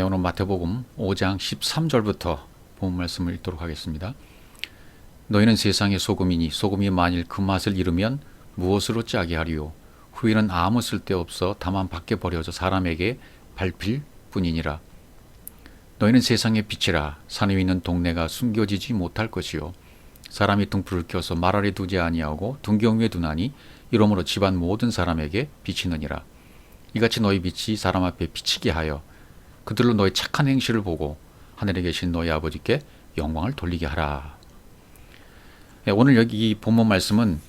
오늘 마태복음 5장 13절부터 본 말씀을 읽도록 하겠습니다. 너희는 세상의 소금이니 소금이 만일 그 맛을 잃으면 무엇으로 짜게 하리요? 후에는 아무 쓸데없어 다만 밖에 버려져 사람에게 밟힐 뿐이니라. 너희는 세상의 빛이라. 산 위에 있는 동네가 숨겨지지 못할 것이요 사람이 등불을 켜서 말 아래 두지 아니하고 등경 위에 두나니 이러므로 집안 모든 사람에게 비치느니라. 이같이 너희 빛이 사람 앞에 비치게 하여 그들로 너희 착한 행실을 보고 하늘에 계신 너희 아버지께 영광을 돌리게 하라. 오늘 여기 이 본문 말씀은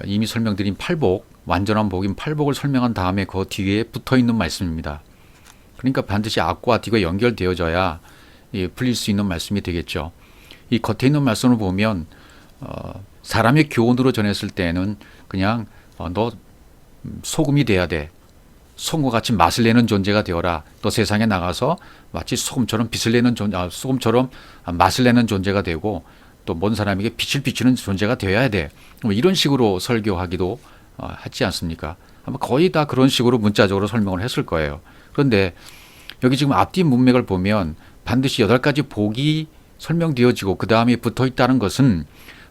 이미 설명드린 팔복, 완전한 복인 팔복을 설명한 다음에 그 뒤에 붙어있는 말씀입니다. 그러니까 반드시 앞과 뒤가 연결되어져야 풀릴 수 있는 말씀이 되겠죠. 이 겉에 있는 말씀을 보면 사람의 교훈으로 전했을 때는 그냥 너 소금이 돼야 돼. 소금과 같이 맛을 내는 존재가 되어라. 또 세상에 나가서 마치 소금처럼 빛을 내는 소금처럼 맛을 내는 존재가 되고 또 모든 사람에게 빛을 비추는 존재가 되어야 돼. 뭐 이런 식으로 설교하기도 하지 않습니까? 아마 거의 다 그런 식으로 문자적으로 설명을 했을 거예요. 그런데 여기 지금 앞뒤 문맥을 보면 반드시 8가지 복이 설명되어지고 그 다음에 붙어 있다는 것은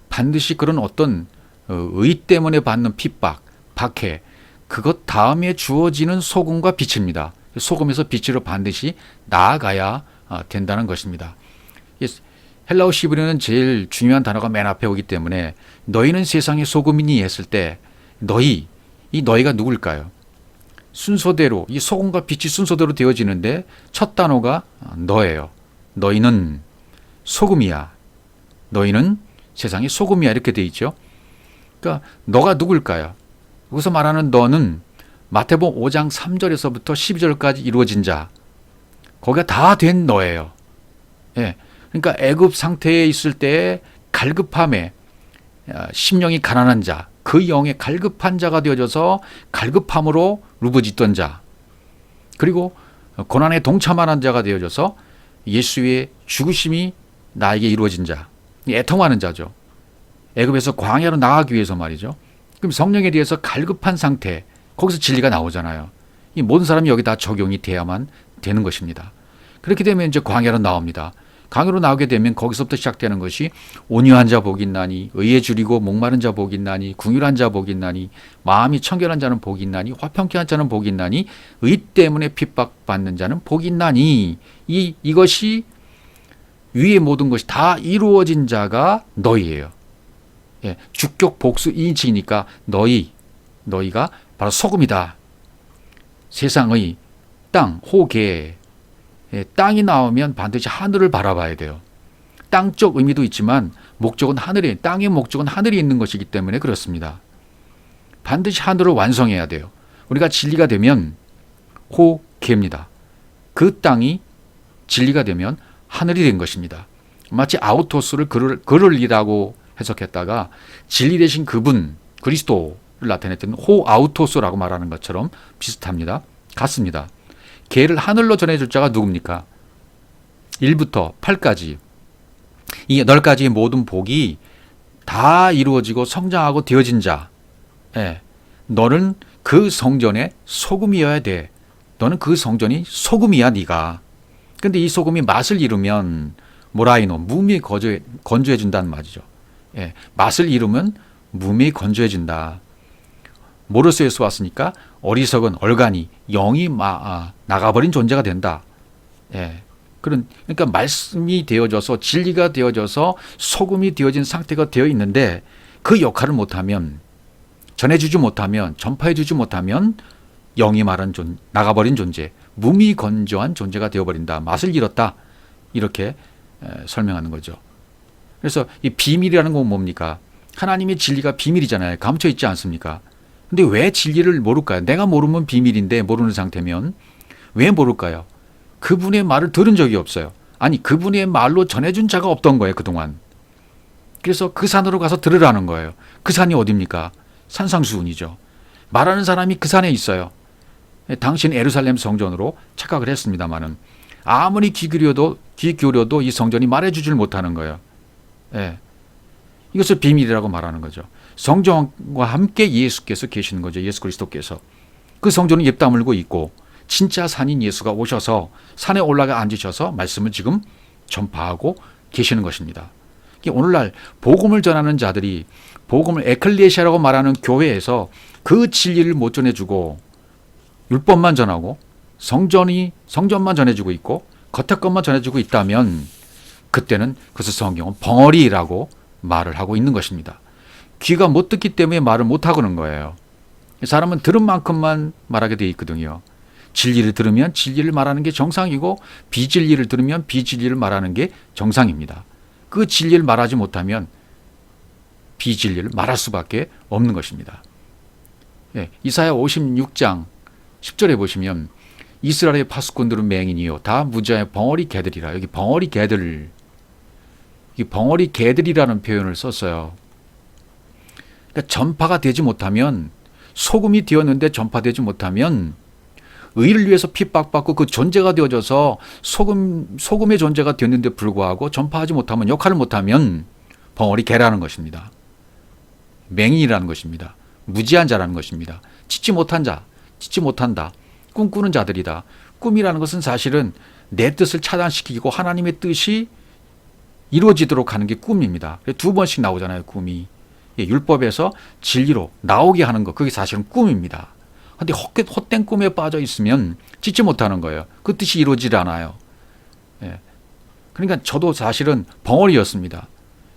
반드시 그런 어떤 의 때문에 받는 핍박, 박해, 그것 다음에 주어지는 소금과 빛입니다. 소금에서 빛으로 반드시 나아가야 된다는 것입니다. 헬라어 시브리는 제일 중요한 단어가 맨 앞에 오기 때문에 너희는 세상의 소금이니 했을 때 이 너희가 누굴까요? 순서대로 이 소금과 빛이 순서대로 되어지는데 첫 단어가 너예요. 너희는 소금이야. 너희는 세상의 소금이야 이렇게 돼 있죠. 그러니까 너가 누굴까요? 여기서 말하는 너는 마태복음 5장 3절에서부터 12절까지 이루어진 자, 거기가 다 된 너예요. 예. 그러니까 애굽 상태에 있을 때 갈급함에 심령이 가난한 자, 그 영에 갈급한 자가 되어져서 갈급함으로 루부짖던 자, 그리고 고난에 동참하는 자가 되어져서 예수의 죽으심이 나에게 이루어진 자, 애통하는 자죠. 애굽에서 광야로 나가기 위해서 말이죠. 그럼 성령에 대해서 갈급한 상태, 거기서 진리가 나오잖아요. 이 모든 사람이 여기 다 적용이 돼야만 되는 것입니다. 그렇게 되면 이제 광야로 나옵니다. 광야로 나오게 되면 거기서부터 시작되는 것이 온유한 자 복이 있나니, 의에 줄이고 목마른 자 복이 있나니, 궁휼한 자 복이 있나니, 마음이 청결한 자는 복이 있나니, 화평케 한 자는 복이 있나니, 의 때문에 핍박받는 자는 복이 있나니, 이것이 위의 모든 것이 다 이루어진 자가 너희예요. 예, 주격 복수 2인칭이니까 너희가 바로 소금이다. 세상의 땅, 호계, 땅이 나오면 반드시 하늘을 바라봐야 돼요. 땅적 의미도 있지만 목적은 땅의 목적은 하늘에 있는 것이기 때문에 그렇습니다. 반드시 하늘을 완성해야 돼요. 우리가 진리가 되면 호계입니다. 그 땅이 진리가 되면 하늘이 된 것입니다. 마치 아우토스를 그럴리라고 해석했다가 진리 되신 그분 그리스도를 나타냈던 호아우토스라고 말하는 것처럼 비슷합니다. 같습니다. 계를 하늘로 전해줄 자가 누굽니까? 1부터 8까지 이 8가지의 모든 복이 다 이루어지고 성장하고 되어진 자. 너는 그 성전의 소금이어야 돼. 너는 그 성전이 소금이야 네가. 근데 이 소금이 맛을 잃으면 모라이노, 무미 건조해진다는 말이죠. 맛을 잃으면 무미 건조해진다. 모르스에서 왔으니까 어리석은 얼간이 영이 나가버린 존재가 된다. 그러니까 말씀이 되어져서 진리가 되어져서 소금이 되어진 상태가 되어 있는데 그 역할을 못하면 전해주지 못하면 전파해주지 못하면 영이 나가버린 존재, 무미건조한 존재가 되어버린다. 맛을 잃었다. 이렇게 설명하는 거죠. 그래서 이 비밀이라는 건 뭡니까? 하나님의 진리가 비밀이잖아요. 감춰 있지 않습니까? 근데 왜 진리를 모를까요? 내가 모르면 비밀인데 모르는 상태면 왜 모를까요? 그분의 말을 들은 적이 없어요. 아니 그분의 말로 전해준 자가 없던 거예요. 그동안. 그래서 그 산으로 가서 들으라는 거예요. 그 산이 어디입니까? 산상수훈이죠. 말하는 사람이 그 산에 있어요. 당신 예루살렘 성전으로 착각을 했습니다마는 아무리 귀 기울여도 이 성전이 말해주질 못하는 거예요. 이것을 비밀이라고 말하는 거죠. 성전과 함께 예수께서 계시는 거죠. 예수 그리스도께서. 그 성전은 입 다물고 있고 진짜 산인 예수가 오셔서 산에 올라가 앉으셔서 말씀을 지금 전파하고 계시는 것입니다. 오늘날 복음을 전하는 자들이 복음을 에클레시아라고 말하는 교회에서 그 진리를 못 전해주고 율법만 전하고 성전만 전해주고 있고 겉에 것만 전해주고 있다면 그때는 그것을 성경은 벙어리라고 말을 하고 있는 것입니다. 귀가 못 듣기 때문에 말을 못 하고는 거예요. 사람은 들은 만큼만 말하게 돼 있거든요. 진리를 들으면 진리를 말하는 게 정상이고 비진리를 들으면 비진리를 말하는 게 정상입니다. 그 진리를 말하지 못하면 비진리를 말할 수밖에 없는 것입니다. 이사야 56장 10절에 보시면 이스라엘의 파수꾼들은 맹인이요 다 무지하여 벙어리 개들이라. 여기 벙어리 개들, 이 벙어리 개들이라는 표현을 썼어요. 그러니까 전파가 되지 못하면, 소금이 되었는데 전파되지 못하면 의를 위해서 핍박받고 그 존재가 되어져서 소금의 존재가 되었는데 불구하고 전파하지 못하면, 역할을 못하면 벙어리 개라는 것입니다. 맹인이라는 것입니다. 무지한 자라는 것입니다. 짓지 못한 자, 짓지 못한다. 꿈꾸는 자들이다. 꿈이라는 것은 사실은 내 뜻을 차단시키고 하나님의 뜻이 이루어지도록 하는 게 꿈입니다. 두 번씩 나오잖아요, 꿈이. 율법에서 진리로 나오게 하는 것, 그게 사실은 꿈입니다. 그런데 헛된 꿈에 빠져 있으면 짓지 못하는 거예요. 그 뜻이 이루어지지 않아요. 그러니까 저도 사실은 벙어리였습니다.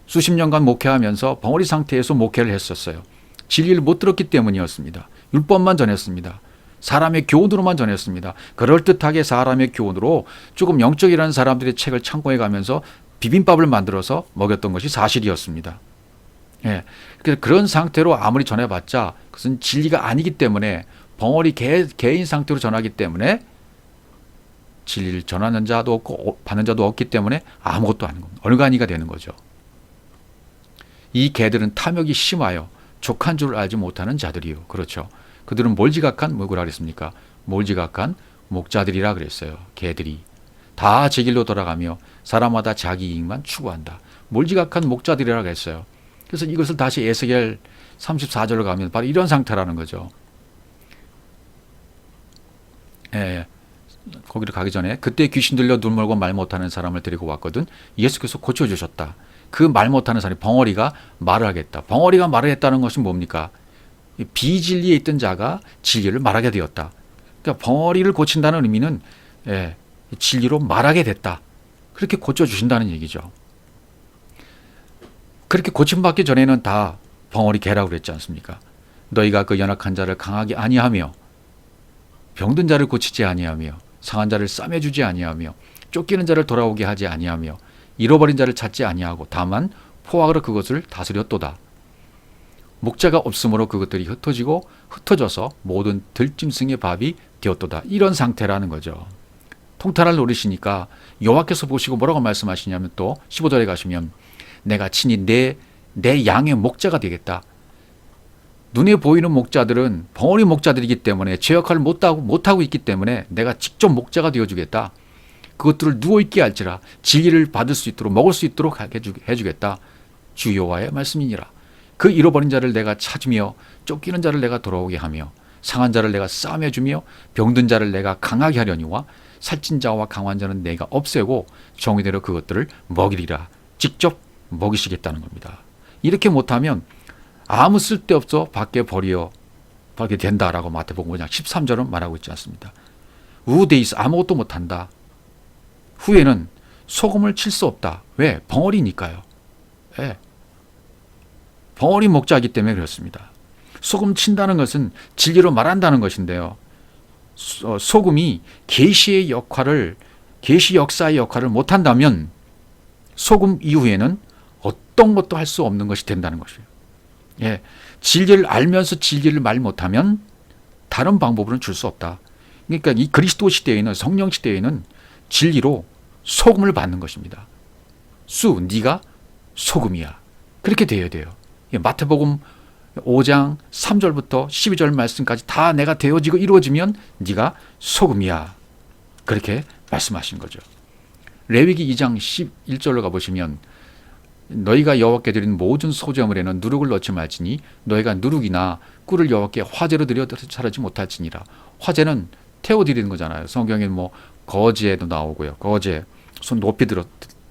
수십 년간 목회하면서 벙어리 상태에서 목회를 했었어요. 진리를 못 들었기 때문이었습니다. 율법만 전했습니다. 사람의 교훈으로만 전했습니다. 그럴듯하게 사람의 교훈으로 조금 영적이라는 사람들의 책을 참고해 가면서 비빔밥을 만들어서 먹였던 것이 사실이었습니다. 그런 상태로 아무리 전해봤자 그것은 진리가 아니기 때문에, 벙어리 개인 상태로 전하기 때문에 진리를 전하는 자도 없고 받는 자도 없기 때문에 아무것도 아닌 겁니다. 얼간이가 되는 거죠. 이 개들은 탐욕이 심하여 족한 줄 알지 못하는 자들이요. 그렇죠. 그들은 몰지각한 뭐라 그랬습니까? 몰지각한 목자들이라 그랬어요. 개들이 다 제 길로 돌아가며 사람마다 자기 이익만 추구한다. 몰지각한 목자들이라 그랬어요. 그래서 이것을 다시 에스겔 34절로 가면 바로 이런 상태라는 거죠. 거기로 가기 전에 그때 귀신 들려 눈 멀고 말 못하는 사람을 데리고 왔거든. 예수께서 고쳐주셨다. 그 말 못하는 사람이, 벙어리가 말을 하겠다. 벙어리가 말을 했다는 것은 뭡니까? 비진리에 있던 자가 진리를 말하게 되었다. 그러니까 벙어리를 고친다는 의미는 진리로 말하게 됐다. 그렇게 고쳐주신다는 얘기죠. 그렇게 고침받기 전에는 다 벙어리 개라고 그랬지 않습니까? 너희가 그 연약한 자를 강하게 아니하며 병든 자를 고치지 아니하며 상한 자를 싸매주지 아니하며 쫓기는 자를 돌아오게 하지 아니하며 잃어버린 자를 찾지 아니하고 다만 포악으로 그것을 다스렸도다. 목자가 없으므로 그것들이 흩어져서 모든 들짐승의 밥이 되었도다. 이런 상태라는 거죠. 통탄을 노리시니까 여호와께서 보시고 뭐라고 말씀하시냐면, 또 15절에 가시면 내가 친히 내 양의 목자가 되겠다. 눈에 보이는 목자들은 벙어리 목자들이기 때문에 제 역할을 못하고 있기 때문에 내가 직접 목자가 되어주겠다. 그것들을 누워있게 할지라 진리를 받을 수 있도록 먹을 수 있도록 해주겠다. 주 여호와의 말씀이니라. 그 잃어버린 자를 내가 찾으며 쫓기는 자를 내가 돌아오게 하며 상한 자를 내가 싸매주며 병든 자를 내가 강하게 하려니와 살찐 자와 강한 자는 내가 없애고 정의대로 그것들을 먹이리라. 직접 먹이시겠다는 겁니다. 이렇게 못하면 아무 쓸데없어 밖에 버리게 된다라고 마태복음 5장 13절은 말하고 있지 않습니다. 우데이스, 아무것도 못한다. 후에는 소금을 칠 수 없다. 왜? 벙어리니까요. 벙어리 목자이기 때문에 그렇습니다. 소금 친다는 것은 진리로 말한다는 것인데요. 소금이 계시 역사의 역할을 못한다면 소금 이후에는 어떤 것도 할 수 없는 것이 된다는 것이에요. 진리를 알면서 진리를 말 못하면 다른 방법으로는 줄 수 없다. 그러니까 이 그리스도 시대에는, 성령 시대에는 진리로 소금을 받는 것입니다. 네가 소금이야. 그렇게 되어야 돼요. 마태복음 5장 3절부터 12절 말씀까지 다 내가 되어지고 이루어지면 네가 소금이야. 그렇게 말씀하신 거죠. 레위기 2장 11절로 가보시면 너희가 여호와께 드리는 모든 소제물에는 누룩을 넣지 말지니 너희가 누룩이나 꿀을 여호와께 화제로 드려 차르지 못할지니라. 화제는 태워드리는 거잖아요. 성경에 뭐 거제도 나오고요. 거제 손 높이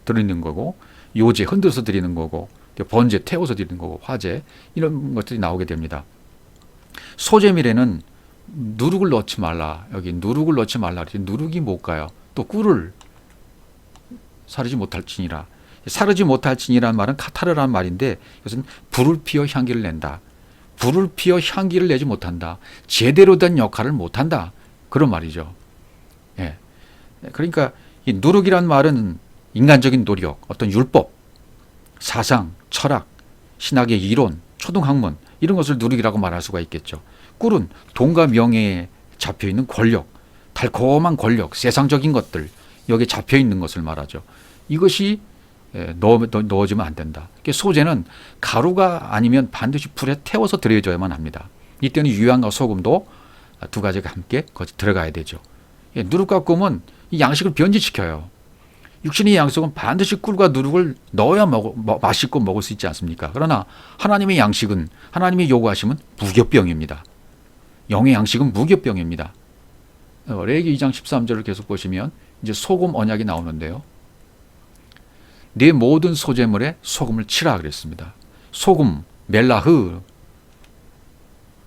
드리는 거고, 요제 흔들어서 드리는 거고, 번제 태워서 드리는 거고, 화제 이런 것들이 나오게 됩니다. 소제밀에는 누룩을 넣지 말라. 여기 누룩을 넣지 말라. 누룩이 뭘까요? 또 꿀을 사르지 못할지니라. 사르지 못할지니라는 말은 카타르라는 말인데, 이것은 불을 피워 향기를 낸다. 불을 피워 향기를 내지 못한다. 제대로 된 역할을 못한다. 그런 말이죠. 예. 그러니까 이 누룩이란 말은 인간적인 노력, 어떤 율법, 사상, 철학, 신학의 이론, 초등학문 이런 것을 누룩이라고 말할 수가 있겠죠. 꿀은 돈과 명예에 잡혀있는 권력, 달콤한 권력, 세상적인 것들 여기에 잡혀있는 것을 말하죠. 이것이 넣어주면 안 된다. 소재는 가루가 아니면 반드시 불에 태워서 들여져야만 합니다. 이때는 유향과 소금도 두 가지가 함께 들어가야 되죠. 누룩과 꿀은 이 양식을 변질시켜요. 육신의 양식은 반드시 꿀과 누룩을 넣어야 맛있고 먹을 수 있지 않습니까? 그러나 하나님의 양식은, 하나님의 요구하심은 무교병입니다. 영의 양식은 무교병입니다. 레위기 2장 13절을 계속 보시면 이제 소금 언약이 나오는데요. 네 모든 소재물에 소금을 치라 그랬습니다. 소금, 멜라흐.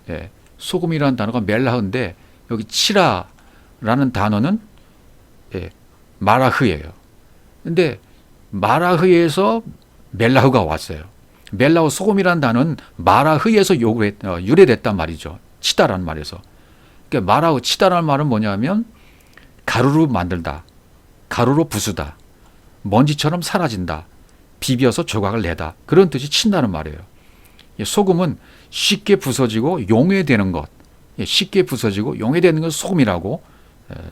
예, 소금이라는 단어가 멜라흐인데 여기 치라라는 단어는 마라흐예요. 근데 마라흐에서 멜라흐가 왔어요. 멜라흐 소금이라는 단어는 마라흐에서 유래됐단 말이죠. 치다라는 말에서. 그러니까 마라흐 치다라는 말은 뭐냐면 가루로 만들다, 가루로 부수다, 먼지처럼 사라진다, 비벼서 조각을 내다, 그런 뜻이 친다는 말이에요. 소금은 쉽게 부서지고 용해되는 것, 쉽게 부서지고 용해되는 것 소금이라고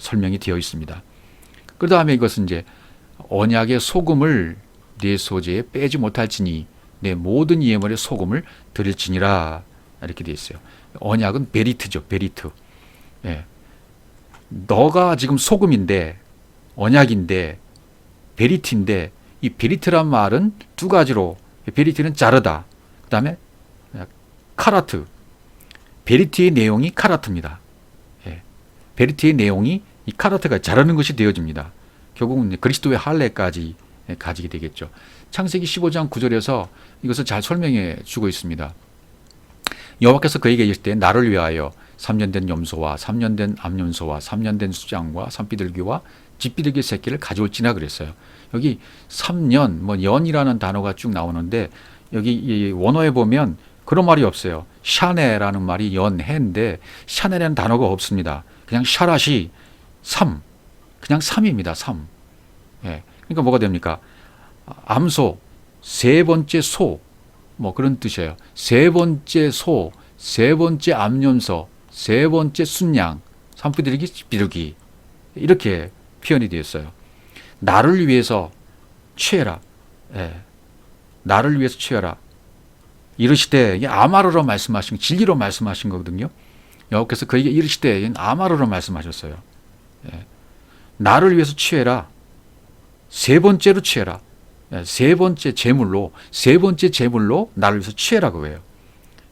설명이 되어 있습니다. 그 다음에 이것은 이제 언약의 소금을 네 소재에 빼지 못할지니 내 모든 예물에 소금을 드릴지니라 이렇게 되어 있어요. 언약은 베리트죠. 베리트. 예. 너가 지금 소금인데 언약인데 베리트인데 이 베리트란 말은 두 가지로, 베리트는 자르다, 그 다음에 카라트. 베리트의 내용이 카라트입니다. 예. 베리트의 내용이 이 카라트가 자르는 것이 되어집니다. 결국은 그리스도의 할례까지 가지게 되겠죠. 창세기 15장 9절에서 이것을 잘 설명해 주고 있습니다. 여호와께서 그에게 이르실 때 나를 위하여 3년 된 염소와 3년 된 암염소와 3년 된 수장과 산비둘기와 집비둘기 새끼를 가져올지나 그랬어요. 여기 3년, 뭐 연이라는 단어가 쭉 나오는데 여기 원어에 보면 그런 말이 없어요. 샤네라는 말이 연해인데 샤네라는 단어가 없습니다. 그냥 샤라시 3, 그냥 3입니다. 3. 예. 그러니까 뭐가 됩니까? 암소, 세 번째 소, 뭐 그런 뜻이에요. 세 번째 소, 세 번째 암염소, 세 번째 순양, 산비둘기, 집비둘기 이렇게 표현이 되었어요. 나를 위해서 취해라. 예. 나를 위해서 취해라. 이르시되, 아마르로 말씀하신, 진리로 말씀하신 거거든요. 여호와께서 그에게 이르시되 아마르로 말씀하셨어요. 예. 나를 위해서 취해라. 세 번째로 취해라. 예. 세 번째 제물로 나를 위해서 취해라고 해요.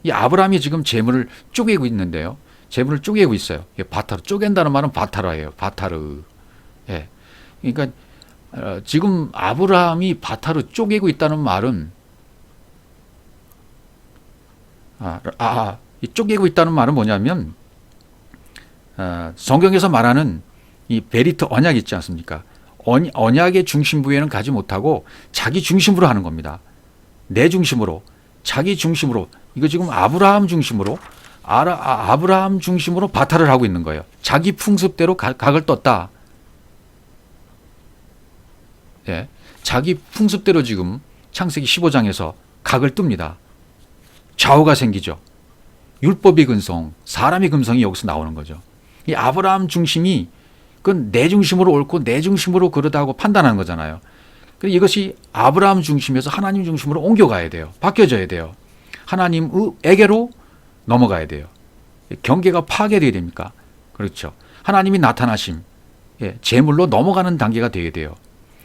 이 아브라함이 지금 제물을 쪼개고 있는데요. 제물을 쪼개고 있어요. 바타르. 쪼갠다는 말은 바타라예요. 바타르. 예. 그러니까 지금 아브라함이 바타르 쪼개고 있다는 말은 이 쪼개고 있다는 말은 뭐냐면 성경에서 말하는 이 베리트 언약 있지 않습니까? 언약의 중심부에는 가지 못하고 자기 중심으로 하는 겁니다. 내 중심으로, 자기 중심으로. 이거 지금 아브라함 중심으로, 아브라함 중심으로 바타를 하고 있는 거예요. 자기 풍습대로 각을 떴다. 예, 자기 풍습대로 지금 창세기 15장에서 각을 뜹니다. 좌우가 생기죠. 율법의 근성, 사람의 근성이 여기서 나오는 거죠. 이 아브라함 중심이 그건 내 중심으로 옳고 내 중심으로 그러다고 판단하는 거잖아요. 이것이 아브라함 중심에서 하나님 중심으로 옮겨가야 돼요. 바뀌어져야 돼요. 하나님에게로 넘어가야 돼요. 경계가 파괴되어야 됩니까? 그렇죠. 하나님이 나타나심, 제물로 넘어가는 단계가 되어야 돼요.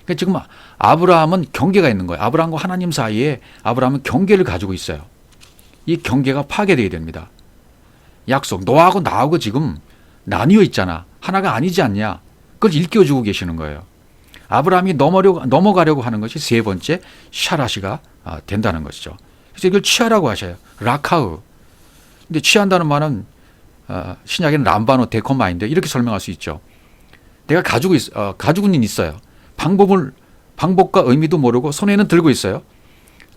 그러니까 지금 아브라함은 경계가 있는 거예요. 아브라함과 하나님 사이에 아브라함은 경계를 가지고 있어요. 이 경계가 파괴되어야 됩니다. 약속, 너하고 나하고 지금 나뉘어 있잖아. 하나가 아니지 않냐. 그걸 일깨워주고 계시는 거예요. 아브라함이 넘어가려고 하는 것이 세 번째 샤라시가 된다는 것이죠. 그래서 이걸 취하라고 하셔요. 라카흐. 근데 취한다는 말은 신약에는 람바노 데코마인데 이렇게 설명할 수 있죠. 내가 가지고는 있어요. 방법과 의미도 모르고 손에는 들고 있어요.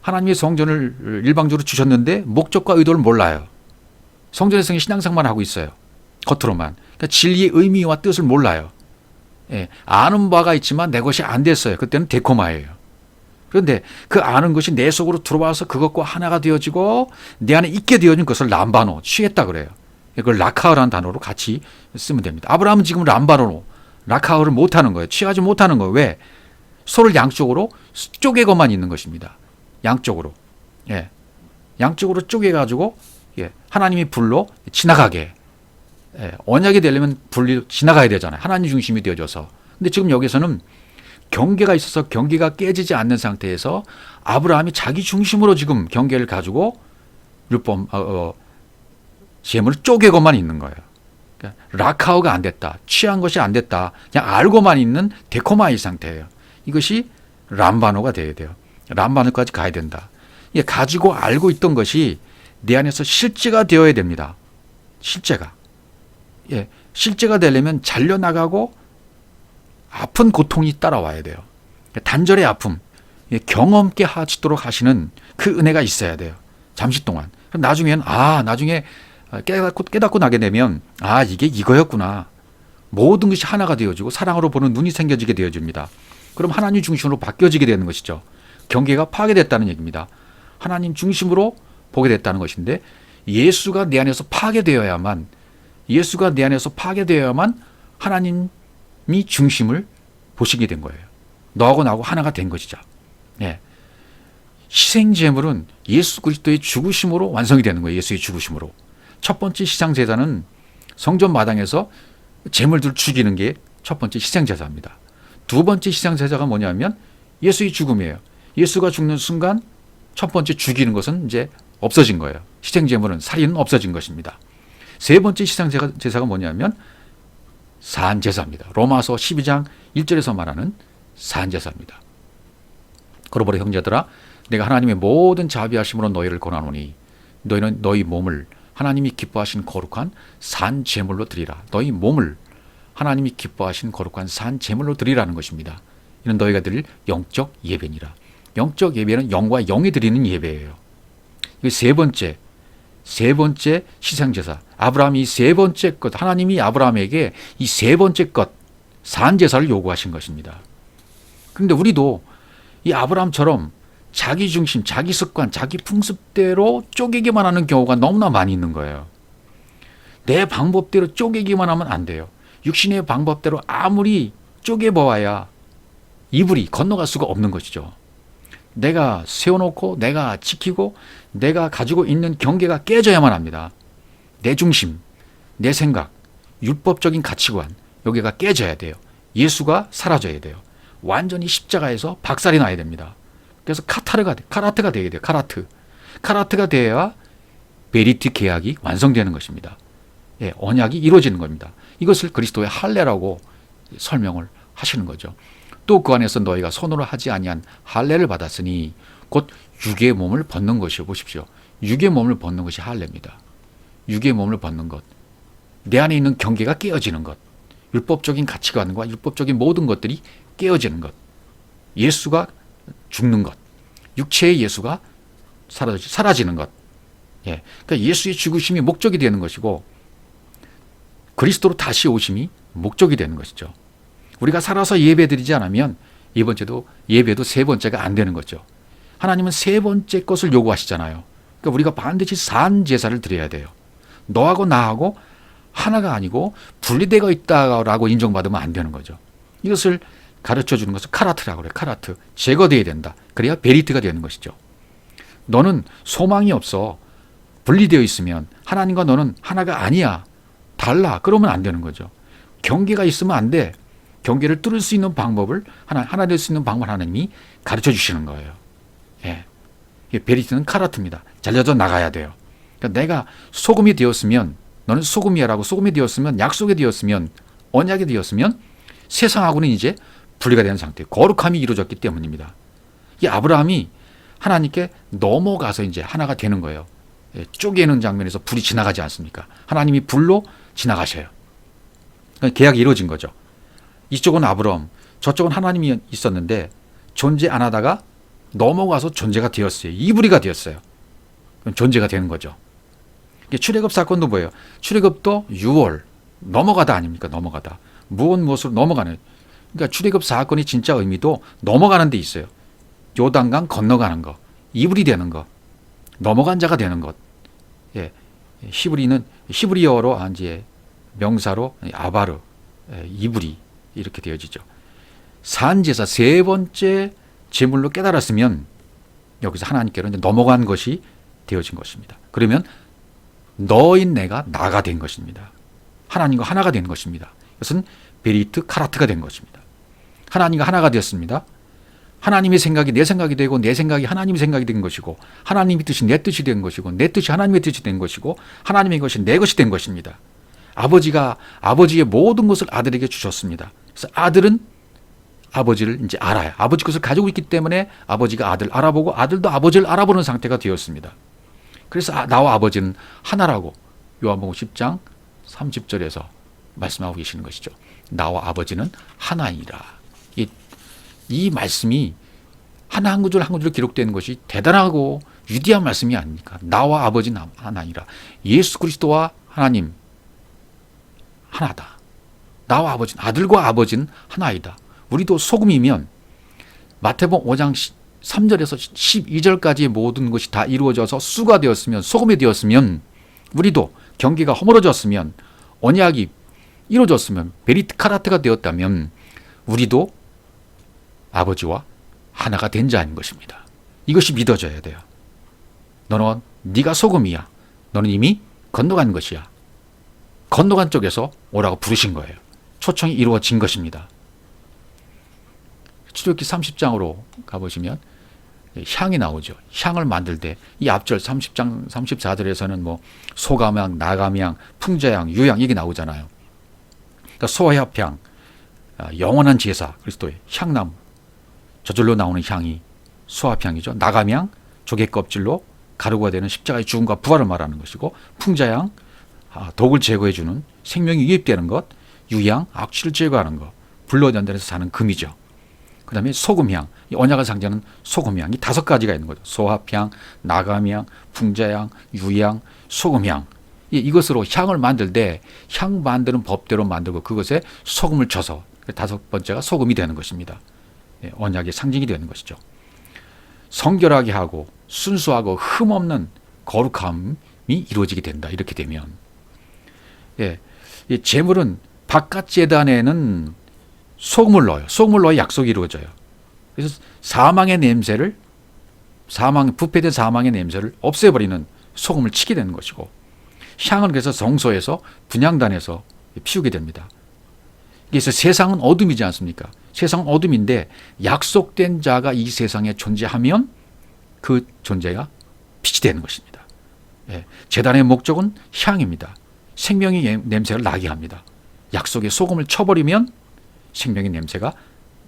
하나님의 성전을 일방적으로 주셨는데 목적과 의도를 몰라요. 성전의 성의 신앙생활만 하고 있어요. 겉으로만. 그러니까 진리의 의미와 뜻을 몰라요. 예, 아는 바가 있지만 내 것이 안 됐어요. 그때는 데코마예요. 그런데 그 아는 것이 내 속으로 들어와서 그것과 하나가 되어지고 내 안에 있게 되어진 것을 람바노, 취했다 그래요. 그걸 라카흐라는 단어로 같이 쓰면 됩니다. 아브라함은 지금 람바노로 라카흐를 못하는 거예요. 취하지 못하는 거예요. 왜? 소를 양쪽으로 쪼개고만 있는 것입니다. 양쪽으로. 예. 양쪽으로 쪼개가지고, 예. 하나님이 불로 지나가게. 예. 언약이 되려면 불로 지나가야 되잖아요. 하나님 중심이 되어져서. 근데 지금 여기서는 경계가 있어서 경계가 깨지지 않는 상태에서 아브라함이 자기 중심으로 지금 경계를 가지고 율법, 재물을 쪼개고만 있는 거예요. 그러니까 라카우가 안 됐다. 취한 것이 안 됐다. 그냥 알고만 있는 데코마의 상태예요. 이것이 람바노가 돼야 돼요. 람바노까지 가야 된다. 이게 가지고 알고 있던 것이 내 안에서 실제가 되어야 됩니다. 실제가. 예, 실제가 되려면 잘려나가고 아픈 고통이 따라와야 돼요. 단절의 아픔, 경험케 하시도록 하시는 그 은혜가 있어야 돼요. 잠시 동안. 그럼 나중에 깨닫고 나게 되면 이게 이거였구나. 모든 것이 하나가 되어지고 사랑으로 보는 눈이 생겨지게 되어집니다. 그럼 하나님 중심으로 바뀌어지게 되는 것이죠. 경계가 파괴됐다는 얘기입니다. 하나님 중심으로 보게 됐다는 것인데 예수가 내 안에서 파괴되어야만 하나님이 중심을 보시게 된 거예요. 너하고 나하고 하나가 된 것이죠. 예. 희생제물은 예수 그리스도의 죽으심으로 완성이 되는 거예요. 예수의 죽으심으로. 첫 번째 희생제사는 성전 마당에서 제물들을 죽이는 게 첫 번째 희생제사입니다. 두 번째 희생제사가 뭐냐면 예수의 죽음이에요. 예수가 죽는 순간 첫 번째 죽이는 것은 이제 없어진 거예요. 희생제물은 살인은 없어진 것입니다. 세 번째 희생제사가 뭐냐면 산제사입니다. 로마서 12장 1절에서 말하는 산제사입니다. 그러므로 형제들아 내가 하나님의 모든 자비하심으로 너희를 권하노니 너희는 너희 몸을 하나님이 기뻐하신 거룩한 산 제물로 드리라. 너희 몸을 하나님이 기뻐하신 거룩한 산 제물로 드리라는 것입니다. 이는 너희가 드릴 영적 예배니라. 영적 예배는 영과 영이 드리는 예배예요. 이게 세 번째 희생제사. 아브라함이 세 번째 것, 하나님이 아브라함에게 이 세 번째 것, 산제사를 요구하신 것입니다. 그런데 우리도 이 아브라함처럼 자기 중심, 자기 습관, 자기 풍습대로 쪼개기만 하는 경우가 너무나 많이 있는 거예요. 내 방법대로 쪼개기만 하면 안 돼요. 육신의 방법대로 아무리 쪼개보아야 이불이 건너갈 수가 없는 것이죠. 내가 세워놓고 내가 지키고 내가 가지고 있는 경계가 깨져야만 합니다. 내 중심, 내 생각, 율법적인 가치관 여기가 깨져야 돼요. 예수가 사라져야 돼요. 완전히 십자가에서 박살이 나야 됩니다. 그래서 카라트가 되어야 돼요. 카라트가 되어야 베리트 계약이 완성되는 것입니다. 예, 언약이 이루어지는 겁니다. 이것을 그리스도의 할례라고 설명을 하시는 거죠. 또 그 안에서 너희가 손으로 하지 아니한 할례를 받았으니 곧 육의 몸을 벗는 것이요. 보십시오. 육의 몸을 벗는 것이 할례입니다. 육의 몸을 벗는 것. 내 안에 있는 경계가 깨어지는 것. 율법적인 가치관과 율법적인 모든 것들이 깨어지는 것. 예수가 죽는 것. 육체의 예수가 사라지는 것. 예. 그러니까 예수의 죽으심이 목적이 되는 것이고 그리스도로 다시 오심이 목적이 되는 것이죠. 우리가 살아서 예배드리지 않으면 이번째도 예배도 세 번째가 안 되는 거죠. 하나님은 세 번째 것을 요구하시잖아요. 그러니까 우리가 반드시 산 제사를 드려야 돼요. 너하고 나하고 하나가 아니고 분리되어 있다라고 인정받으면 안 되는 거죠. 이것을 가르쳐 주는 것을 카라트라고 그래요. 카라트. 제거되어야 된다. 그래야 베리트가 되는 것이죠. 너는 소망이 없어. 분리되어 있으면 하나님과 너는 하나가 아니야. 달라. 그러면 안 되는 거죠. 경계가 있으면 안 돼. 경계를 뚫을 수 있는 방법을 하나 될 수 있는 방법을 하나님이 가르쳐 주시는 거예요. 예. 베리트는 카라트입니다. 잘려져 나가야 돼요. 그러니까 내가 소금이 되었으면 너는 소금이야라고 소금이 되었으면 약속이 되었으면 언약이 되었으면 세상하고는 이제 분리가 되는 상태, 거룩함이 이루어졌기 때문입니다. 이 아브라함이 하나님께 넘어가서 이제 하나가 되는 거예요. 쪼개는 장면에서 불이 지나가지 않습니까? 하나님이 불로 지나가셔요. 그러니까 계약이 이루어진 거죠. 이쪽은 아브라함, 저쪽은 하나님이 있었는데 존재 안 하다가 넘어가서 존재가 되었어요. 이불이가 되었어요. 그럼 존재가 되는 거죠. 출애굽 사건도 뭐예요? 출애굽도 6월 넘어가다 아닙니까? 넘어가다. 무엇으로 넘어가는. 그러니까 출애굽 사건이 진짜 의미도 넘어가는 데 있어요. 요단강 건너가는 거, 이불이 되는 거, 넘어간 자가 되는 것. 예, 히브리어로 이제 명사로 아바르, 이불이 이렇게 되어지죠. 산제사 세 번째 제물로 깨달았으면 여기서 하나님께로 이제 넘어간 것이 되어진 것입니다. 그러면 너인 내가 나가 된 것입니다. 하나님과 하나가 된 것입니다. 이것은 베리트 카라트가 된 것입니다. 하나님과 하나가 되었습니다. 하나님의 생각이 내 생각이 되고 내 생각이 하나님의 생각이 된 것이고 하나님의 뜻이 내 뜻이 된 것이고 내 뜻이 하나님의 뜻이 된 것이고 하나님의 것이 내 것이 된 것입니다. 아버지가 아버지의 모든 것을 아들에게 주셨습니다. 그래서 아들은 아버지를 이제 알아요. 아버지 것을 가지고 있기 때문에 아버지가 아들 알아보고 아들도 아버지를 알아보는 상태가 되었습니다. 그래서 나와 아버지는 하나라고 요한복음 10장 30절에서 말씀하고 계시는 것이죠. 나와 아버지는 하나이라. 이 말씀이 하나 한 구절 한 구절 기록되는 것이 대단하고 위대한 말씀이 아닙니까? 나와 아버지는 하나이라. 예수 그리스도와 하나님 하나다. 나와 아버지는, 아들과 아버지는 하나이다. 우리도 소금이면 마태복음 5장 3절에서 12절까지의 모든 것이 다 이루어져서 수가 되었으면, 소금이 되었으면, 우리도 경계가 허물어졌으면, 언약이 이루어졌으면, 베리트 카라트가 되었다면 우리도 아버지와 하나가 된 자인 것입니다. 이것이 믿어져야 돼요. 너는 네가 소금이야. 너는 이미 건너간 것이야. 건너간 쪽에서 오라고 부르신 거예요. 초청이 이루어진 것입니다. 출애굽기 30장으로 가보시면 향이 나오죠. 향을 만들 때 이 앞절 30장 34절에서는 뭐 소감향, 나감향, 풍자향, 유향 이게 나오잖아요. 그러니까 소합향, 영원한 제사, 그리스도의 향나무, 저절로 나오는 향이 소합향이죠. 나감향, 조개 껍질로 가루가 되는 십자가의 죽음과 부활을 말하는 것이고, 풍자향, 독을 제거해주는 생명이 유입되는 것, 유향, 악취를 제거하는 것, 불로 연단해서 사는 금이죠. 그 다음에 소금향, 이 언약을 상징하는 소금향, 이 5가지가 있는 거죠. 소합향, 나감향, 풍자향, 유향, 소금향. 이것으로 향을 만들 때 향 만드는 법대로 만들고 그것에 소금을 쳐서 5번째가 소금이 되는 것입니다. 언약의 상징이 되는 것이죠. 성결하게 하고 순수하고 흠없는 거룩함이 이루어지게 된다. 이렇게 되면 이 제물은 바깥 제단에는 소금을 넣어요. 소금을 넣어야 약속이 이루어져요. 그래서 부패된 사망의 냄새를 없애버리는 소금을 치게 되는 것이고, 향은 그래서 성소에서 분향단에서 피우게 됩니다. 그래서 세상은 어둠이지 않습니까? 세상은 어둠인데 약속된 자가 이 세상에 존재하면 그 존재가 빛이 되는 것입니다. 제단의 목적은 향입니다. 생명의 냄새를 나게 합니다. 약속의 소금을 쳐버리면 생명의 냄새가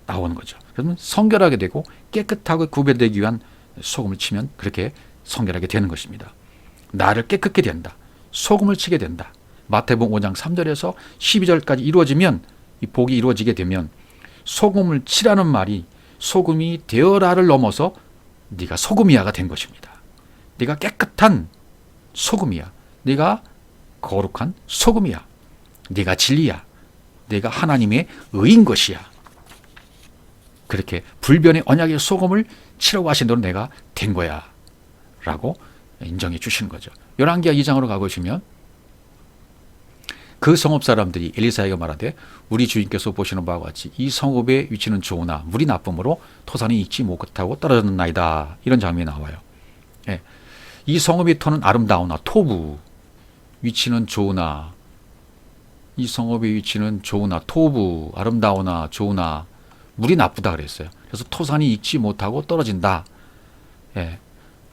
나오는 거죠. 그러면 성결하게 되고 깨끗하고 구별되기 위한 소금을 치면 그렇게 성결하게 되는 것입니다. 나를 깨끗게 된다. 소금을 치게 된다. 마태복음 5장 3절에서 12절까지 이루어지면, 이 복이 이루어지게 되면 소금을 치라는 말이 소금이 되어라를 넘어서 네가 소금이야가 된 것입니다. 네가 깨끗한 소금이야. 네가 거룩한 소금이야. 네가 진리야. 네가 하나님의 의인 것이야. 그렇게 불변의 언약의 소금을 치라고 하신 대로 내가 된 거야 라고 인정해 주시는 거죠. 열왕기하 2장으로 가보시면 그 성읍 사람들이 엘리사에게 말하되 우리 주인께서 보시는 바와 같이 이 성읍의 위치는 좋으나 물이 나쁨으로 토산이 익지 못하고 떨어졌나이다. 이런 장면이 나와요. 이 성읍의 터는 아름다우나 토부, 위치는 좋으나, 이 성읍의 위치는 좋으나 토부, 아름다우나 좋으나 물이 나쁘다 그랬어요. 그래서 토산이 익지 못하고 떨어진다.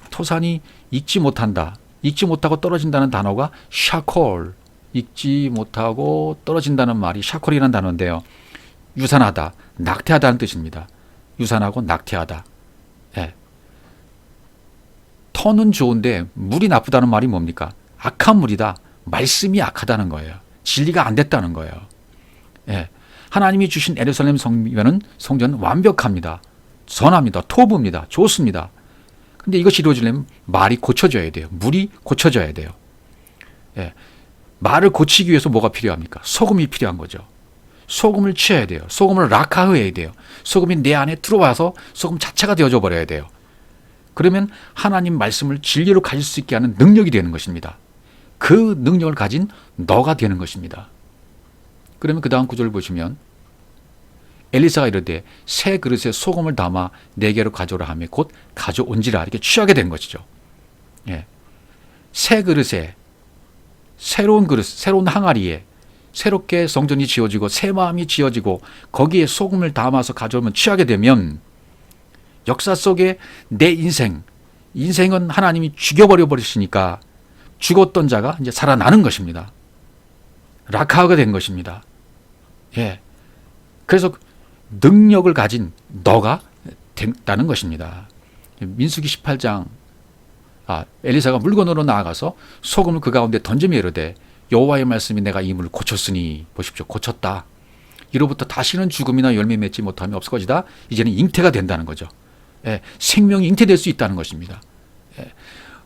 토산이 익지 못한다. 익지 못하고 떨어진다는 단어가 샤콜, 읽지 못하고 떨어진다는 말이 샤콜이라는 단어인데요. 유산하다, 낙태하다는 뜻입니다. 유산하고 낙태하다. 예. 터는 좋은데 물이 나쁘다는 말이 뭡니까? 악한 물이다. 말씀이 악하다는 거예요. 진리가 안 됐다는 거예요. 예. 하나님이 주신 예루살렘 성전은 완벽합니다. 선합니다. 토부입니다. 좋습니다. 근데 이것이 이루어지려면 말이 고쳐져야 돼요. 물이 고쳐져야 돼요. 예. 말을 고치기 위해서 뭐가 필요합니까? 소금이 필요한 거죠. 소금을 취해야 돼요. 소금을 락화해야 돼요. 소금이 내 안에 들어와서 소금 자체가 되어져 버려야 돼요. 그러면 하나님 말씀을 진리로 가질 수 있게 하는 능력이 되는 것입니다. 그 능력을 가진 너가 되는 것입니다. 그러면 그 다음 구절을 보시면 엘리사가 이르되 새 그릇에 소금을 담아 내게로 가져오라 하며 곧 가져온지라 이렇게 취하게 된 것이죠. 예. 새 그릇에 새로운 그릇, 새로운 항아리에 새롭게 성전이 지어지고 새 마음이 지어지고 거기에 소금을 담아서 가져오면 취하게 되면 역사 속에 내 인생은 하나님이 죽여버려 버리시니까 죽었던 자가 이제 살아나는 것입니다. 라카가 된 것입니다. 예. 그래서 능력을 가진 너가 된다는 것입니다. 민수기 18장 엘리사가 물건으로 나아가서 소금을 그 가운데 던지며 이르되 여호와의 말씀이 내가 이 물을 고쳤으니 보십시오. 고쳤다. 이로부터 다시는 죽음이나 열매 맺지 못함이 없을 것이다. 이제는 잉태가 된다는 거죠. 예, 생명이 잉태될 수 있다는 것입니다. 예,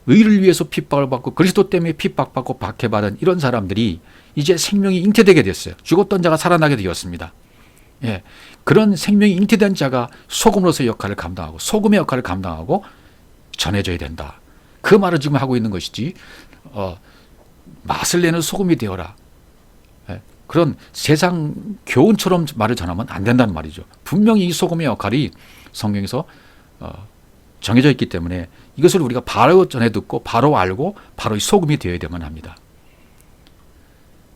의를 위해서 핍박을 받고 그리스도 때문에 핍박받고 박해받은 이런 사람들이 이제 생명이 잉태되게 됐어요. 죽었던 자가 살아나게 되었습니다. 예, 그런 생명이 잉태된 자가 소금으로서의 역할을 감당하고 소금의 역할을 감당하고 전해져야 된다. 그 말을 지금 하고 있는 것이지 맛을 내는 소금이 되어라. 예, 그런 세상 교훈처럼 말을 전하면 안 된다는 말이죠. 분명히 이 소금의 역할이 성경에서 정해져 있기 때문에 이것을 우리가 바로 전해 듣고 바로 알고 바로 이 소금이 되어야 되만 합니다.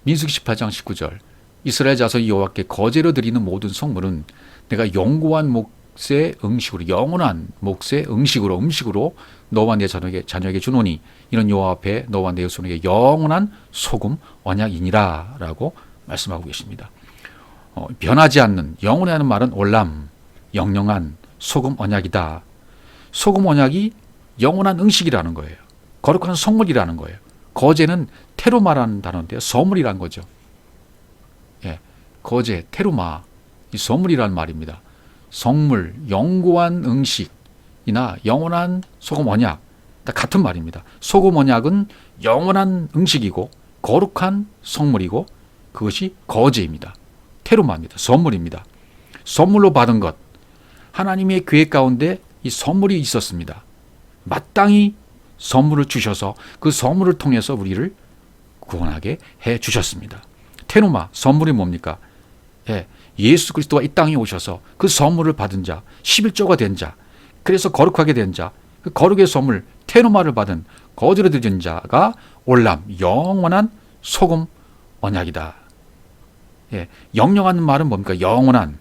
민수기 18장 19절 이스라엘 자손이 여호와께 거제로 드리는 모든 성물은 내가 영구한 몫의 음식으로 영원한 몫의 음식으로 너와 내 자녀에게 주노니 이는 여호와 앞에 너와 내 후손에게 영원한 소금 언약이니라 라고 말씀하고 계십니다. 변하지 않는 영원히 하는 말은 올람 영영한 소금 언약이다. 소금 언약이 영원한 음식이라는 거예요. 거룩한 성물이라는 거예요. 거제는 테루마라는 단어인데요. 소물이라는 거죠. 예, 거제, 테루마, 이 소물이라는 말입니다. 성물, 영구한 음식이나 영원한 소금 언약, 다 같은 말입니다. 소금 언약은 영원한 음식이고 거룩한 성물이고 그것이 거제입니다. 테루마입니다. 선물입니다. 선물로 받은 것, 하나님의 계획 가운데 이 선물이 있었습니다. 마땅히 선물을 주셔서 그 선물을 통해서 우리를 구원하게 해 주셨습니다. 테누마, 선물이 뭡니까? 예, 예수 그리스도가 이 땅에 오셔서 그 선물을 받은 자, 11조가 된 자, 그래서 거룩하게 된 자, 그 거룩의 선물, 테누마를 받은 거지로 드린 자가 올람, 영원한 소금 언약이다. 예, 영영하는 말은 뭡니까? 영원한,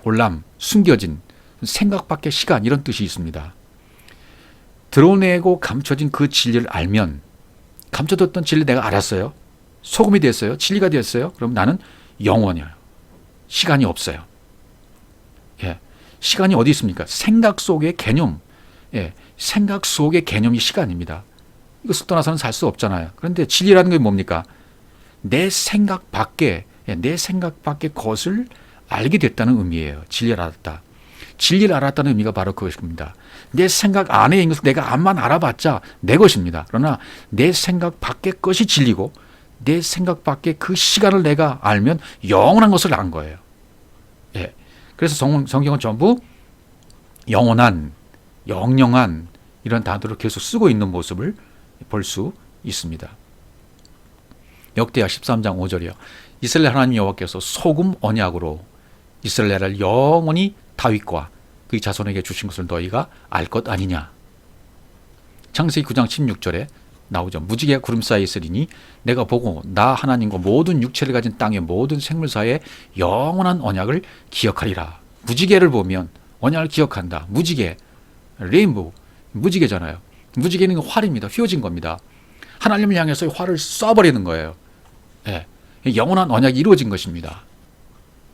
올람, 숨겨진, 생각 밖의 시간 이런 뜻이 있습니다. 드러내고 감춰진 그 진리를 알면 감춰뒀던 진리 내가 알았어요. 소금이 됐어요. 진리가 됐어요. 그럼 나는 영원이에요. 시간이 없어요. 예, 시간이 어디 있습니까? 생각 속의 개념. 예, 생각 속의 개념이 시간입니다. 이것을 떠나서는 살 수 없잖아요. 그런데 진리라는 게 뭡니까? 내 생각 밖에 것을 알게 됐다는 의미예요. 진리를 알았다. 진리를 알았다는 의미가 바로 그것입니다. 내 생각 안에 있는 것을 내가 암만 알아봤자 내 것입니다. 그러나 내 생각 밖의 것이 진리고 내 생각 밖의 그 시간을 내가 알면 영원한 것을 안 거예요. 예. 그래서 성경은 전부 영원한, 영영한 이런 단어를 계속 쓰고 있는 모습을 볼 수 있습니다. 역대하 13장 5절이요. 이스라엘 하나님 여호와께서 소금 언약으로 이스라엘을 영원히 다윗과 그의 자손에게 주신 것을 너희가 알 것 아니냐. 창세기 9장 16절에 나오죠. 무지개가 구름 사이에 있으리니 내가 보고 나 하나님과 모든 육체를 가진 땅의 모든 생물사의 영원한 언약을 기억하리라. 무지개를 보면 언약을 기억한다. 무지개, 레인보우, 무지개잖아요. 무지개는 활입니다. 휘어진 겁니다. 하나님을 향해서 활을 쏴버리는 거예요. 예, 영원한 언약이 이루어진 것입니다.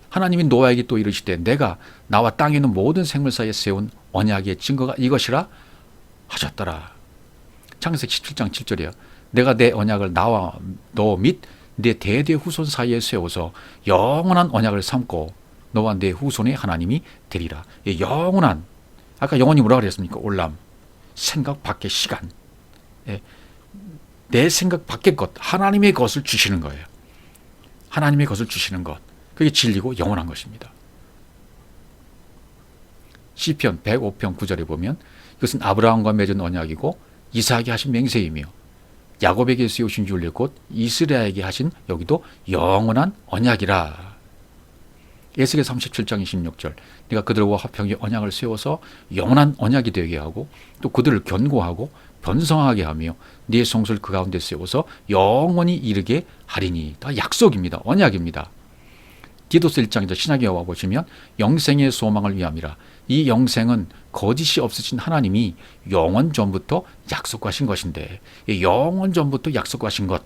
하나님이 노아에게 또 이르시되 내가 나와 땅에 있는 모든 생물 사이에 세운 언약의 증거가 이것이라 하셨더라. 창세기 17장 7절이요. 내가 내 언약을 나와 너 및 내 대대 후손 사이에 세워서 영원한 언약을 삼고 너와 내 후손의 하나님이 되리라. 영원한, 아까 영원히 뭐라 그랬습니까? 올람, 생각 밖의 시간. 내 생각 밖의 것, 하나님의 것을 주시는 거예요. 하나님의 것을 주시는 것. 그게 진리고 영원한 것입니다. 시편 105편 9절에 보면 이것은 아브라함과 맺은 언약이고 이삭에게 하신 맹세이며 야곱에게 세우신 율례 곧 이스라엘에게 하신 여기도 영원한 언약이라. 에스겔 37장 26절 내가 그들과 화평의 언약을 세워서 영원한 언약이 되게 하고 또 그들을 견고하고 번성하게 하며 네 성소를 그 가운데 세워서 영원히 이르게 하리니. 다 약속입니다. 언약입니다. 디도스 1장에서 신약에 와 보시면 영생의 소망을 위함이라. 이 영생은 거짓이 없으신 하나님이 영원 전부터 약속하신 것인데 영원 전부터 약속하신 것,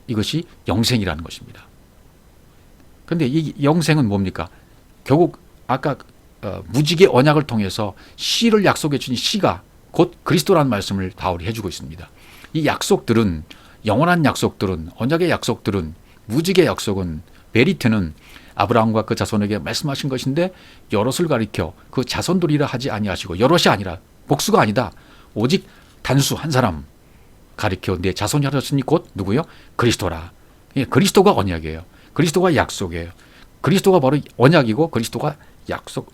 이것이 영생이라는 것입니다. 그런데 이 영생은 뭡니까? 결국 아까 무지개 언약을 통해서 씨를 약속해 주신 씨가 곧 그리스도라는 말씀을 바울이 해주고 있습니다. 이 약속들은, 영원한 약속들은, 언약의 약속들은, 무지개 약속은, 베리트는 아브라함과 그 자손에게 말씀하신 것인데 여럿을 가리켜 그 자손들이라 하지 아니하시고, 여럿이 아니라, 복수가 아니다, 오직 단수 한 사람 가리켜 내 자손이 하셨으니 곧 누구요? 그리스도라. 그리스도가 언약이에요. 그리스도가 약속이에요. 그리스도가 바로 언약이고 그리스도가 약속,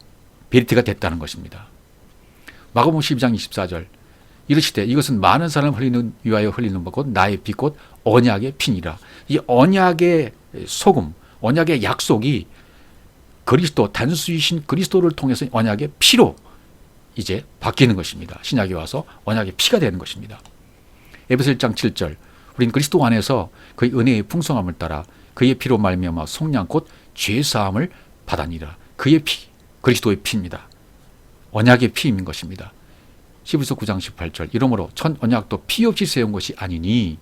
베리트가 됐다는 것입니다. 마가복음 12장 24절 이르시되 이것은 많은 사람을 흘리는 위하여 흘리는 것 곧 나의 피 곧 언약의 피니라. 이 언약의 소금, 언약의 약속이 그리스도, 단수이신 그리스도를 통해서 언약의 피로 이제 바뀌는 것입니다. 신약에 와서 언약의 피가 되는 것입니다. 에베소 1장 7절 우린 그리스도 안에서 그의 은혜의 풍성함을 따라 그의 피로 말미암아 속량 곧 죄사함을 받았니라. 그의 피, 그리스도의 피입니다. 언약의 피임인 것입니다. 히브리서 9장 18절 이러므로 첫 언약도 피 없이 세운 것이 아니니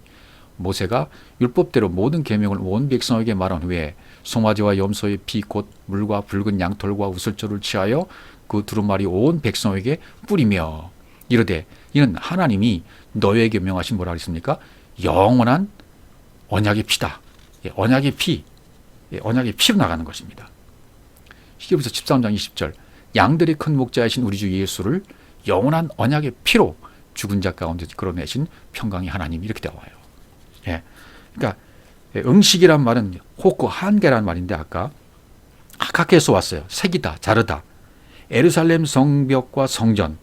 모세가 율법대로 모든 계명을 온 백성에게 말한 후에 송아지와 염소의 피 곧 물과 붉은 양털과 우슬초를 취하여 그 두루마리 온 백성에게 뿌리며 이르되 이는 하나님이 너에게 명하신 뭐라 그랬습니까? 영원한 언약의 피다. 언약의 피, 언약의 피로 나가는 것입니다. 히브리서 13장 20절 양들의 큰 목자이신 우리 주 예수를 영원한 언약의 피로 죽은 자 가운데 끌어내신 평강의 하나님, 이렇게 나와요. 그러니까 응식이란 말은 호크 한계란 말인데 아까 각각에서 왔어요. 색이다, 자르다. 예루살렘 성벽과 성전,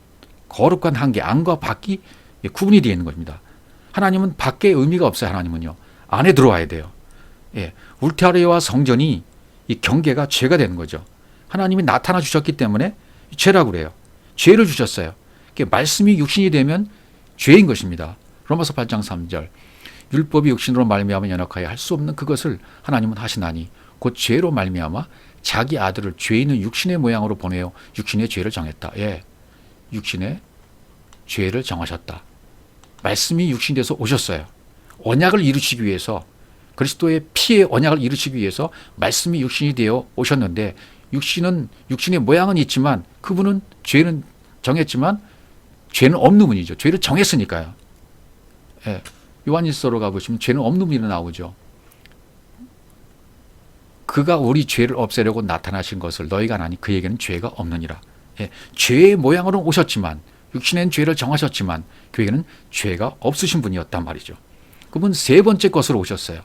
거룩한 한계, 안과 밖이 구분이 되어 있는 것입니다. 하나님은 밖에 의미가 없어요. 하나님은요, 안에 들어와야 돼요. 울타리와 성전이 이 경계가 죄가 되는 거죠. 하나님이 나타나 주셨기 때문에 죄라고 그래요. 죄를 주셨어요. 말씀이 육신이 되면 죄인 것입니다. 로마서 8장 3절 율법이 육신으로 말미암아 연약하여 할 수 없는 그것을 하나님은 하시나니 곧 죄로 말미암아 자기 아들을 죄 있는 육신의 모양으로 보내어 육신의 죄를 정했다. 육신의 죄를 정하셨다. 말씀이 육신돼서 오셨어요. 언약을 이루시기 위해서, 그리스도의 피의 언약을 이루시기 위해서 말씀이 육신이 되어 오셨는데 육신은, 육신의 모양은 있지만 그분은 죄는 정했지만 죄는 없는 분이죠. 죄를 정했으니까요. 요한일서로 가보시면 죄는 없는 분이 나오죠. 그가 우리 죄를 없애려고 나타나신 것을 너희가 아나니 그에게는 죄가 없느니라. 죄의 모양으로 오셨지만, 육신엔 죄를 정하셨지만 그에게는 죄가 없으신 분이었단 말이죠. 그분 세 번째 것으로 오셨어요.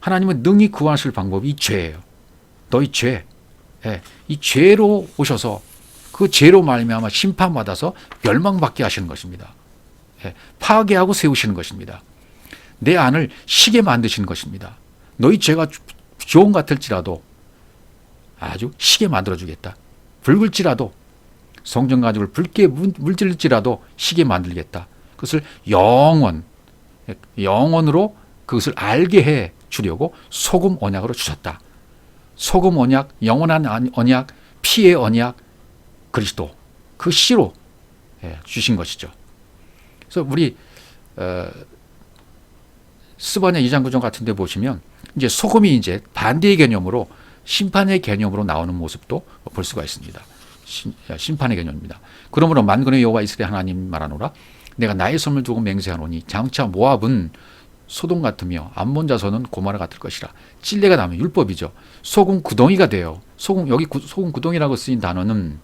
하나님은 능히 구하실 방법이 이 죄예요. 너희 죄. 이 죄로 오셔서 그 죄로 말미암아 심판받아서 멸망받게 하시는 것입니다. 파괴하고 세우시는 것입니다. 내 안을 시게 만드시는 것입니다. 너희 죄가 좋은 것 같을지라도 아주 시게 만들어주겠다. 붉을지라도, 성전 가죽을 붉게 물질지라도 시게 만들겠다. 그것을 영원으로 그것을 알게 해 주려고 소금 언약으로 주셨다. 소금 언약, 영원한 언약, 피의 언약, 그리스도, 그 씨로 주신 것이죠. 그래서 우리 스바냐 2장 9절 같은 데 보시면 이제 소금이 이제 반대의 개념으로 심판의 개념으로 나오는 모습도 볼 수가 있습니다. 심판의 개념입니다. 그러므로 만군의 여호와 이스라엘 하나님 말하노라 내가 나의 손을 두고 맹세하노니 장차 모압은 소돔 같으며 암몬 자손은 고모라 같을 것이라. 찔레가 나면 율법이죠. 소금 구덩이가 돼요. 여기 소금 구덩이라고 쓰인 단어는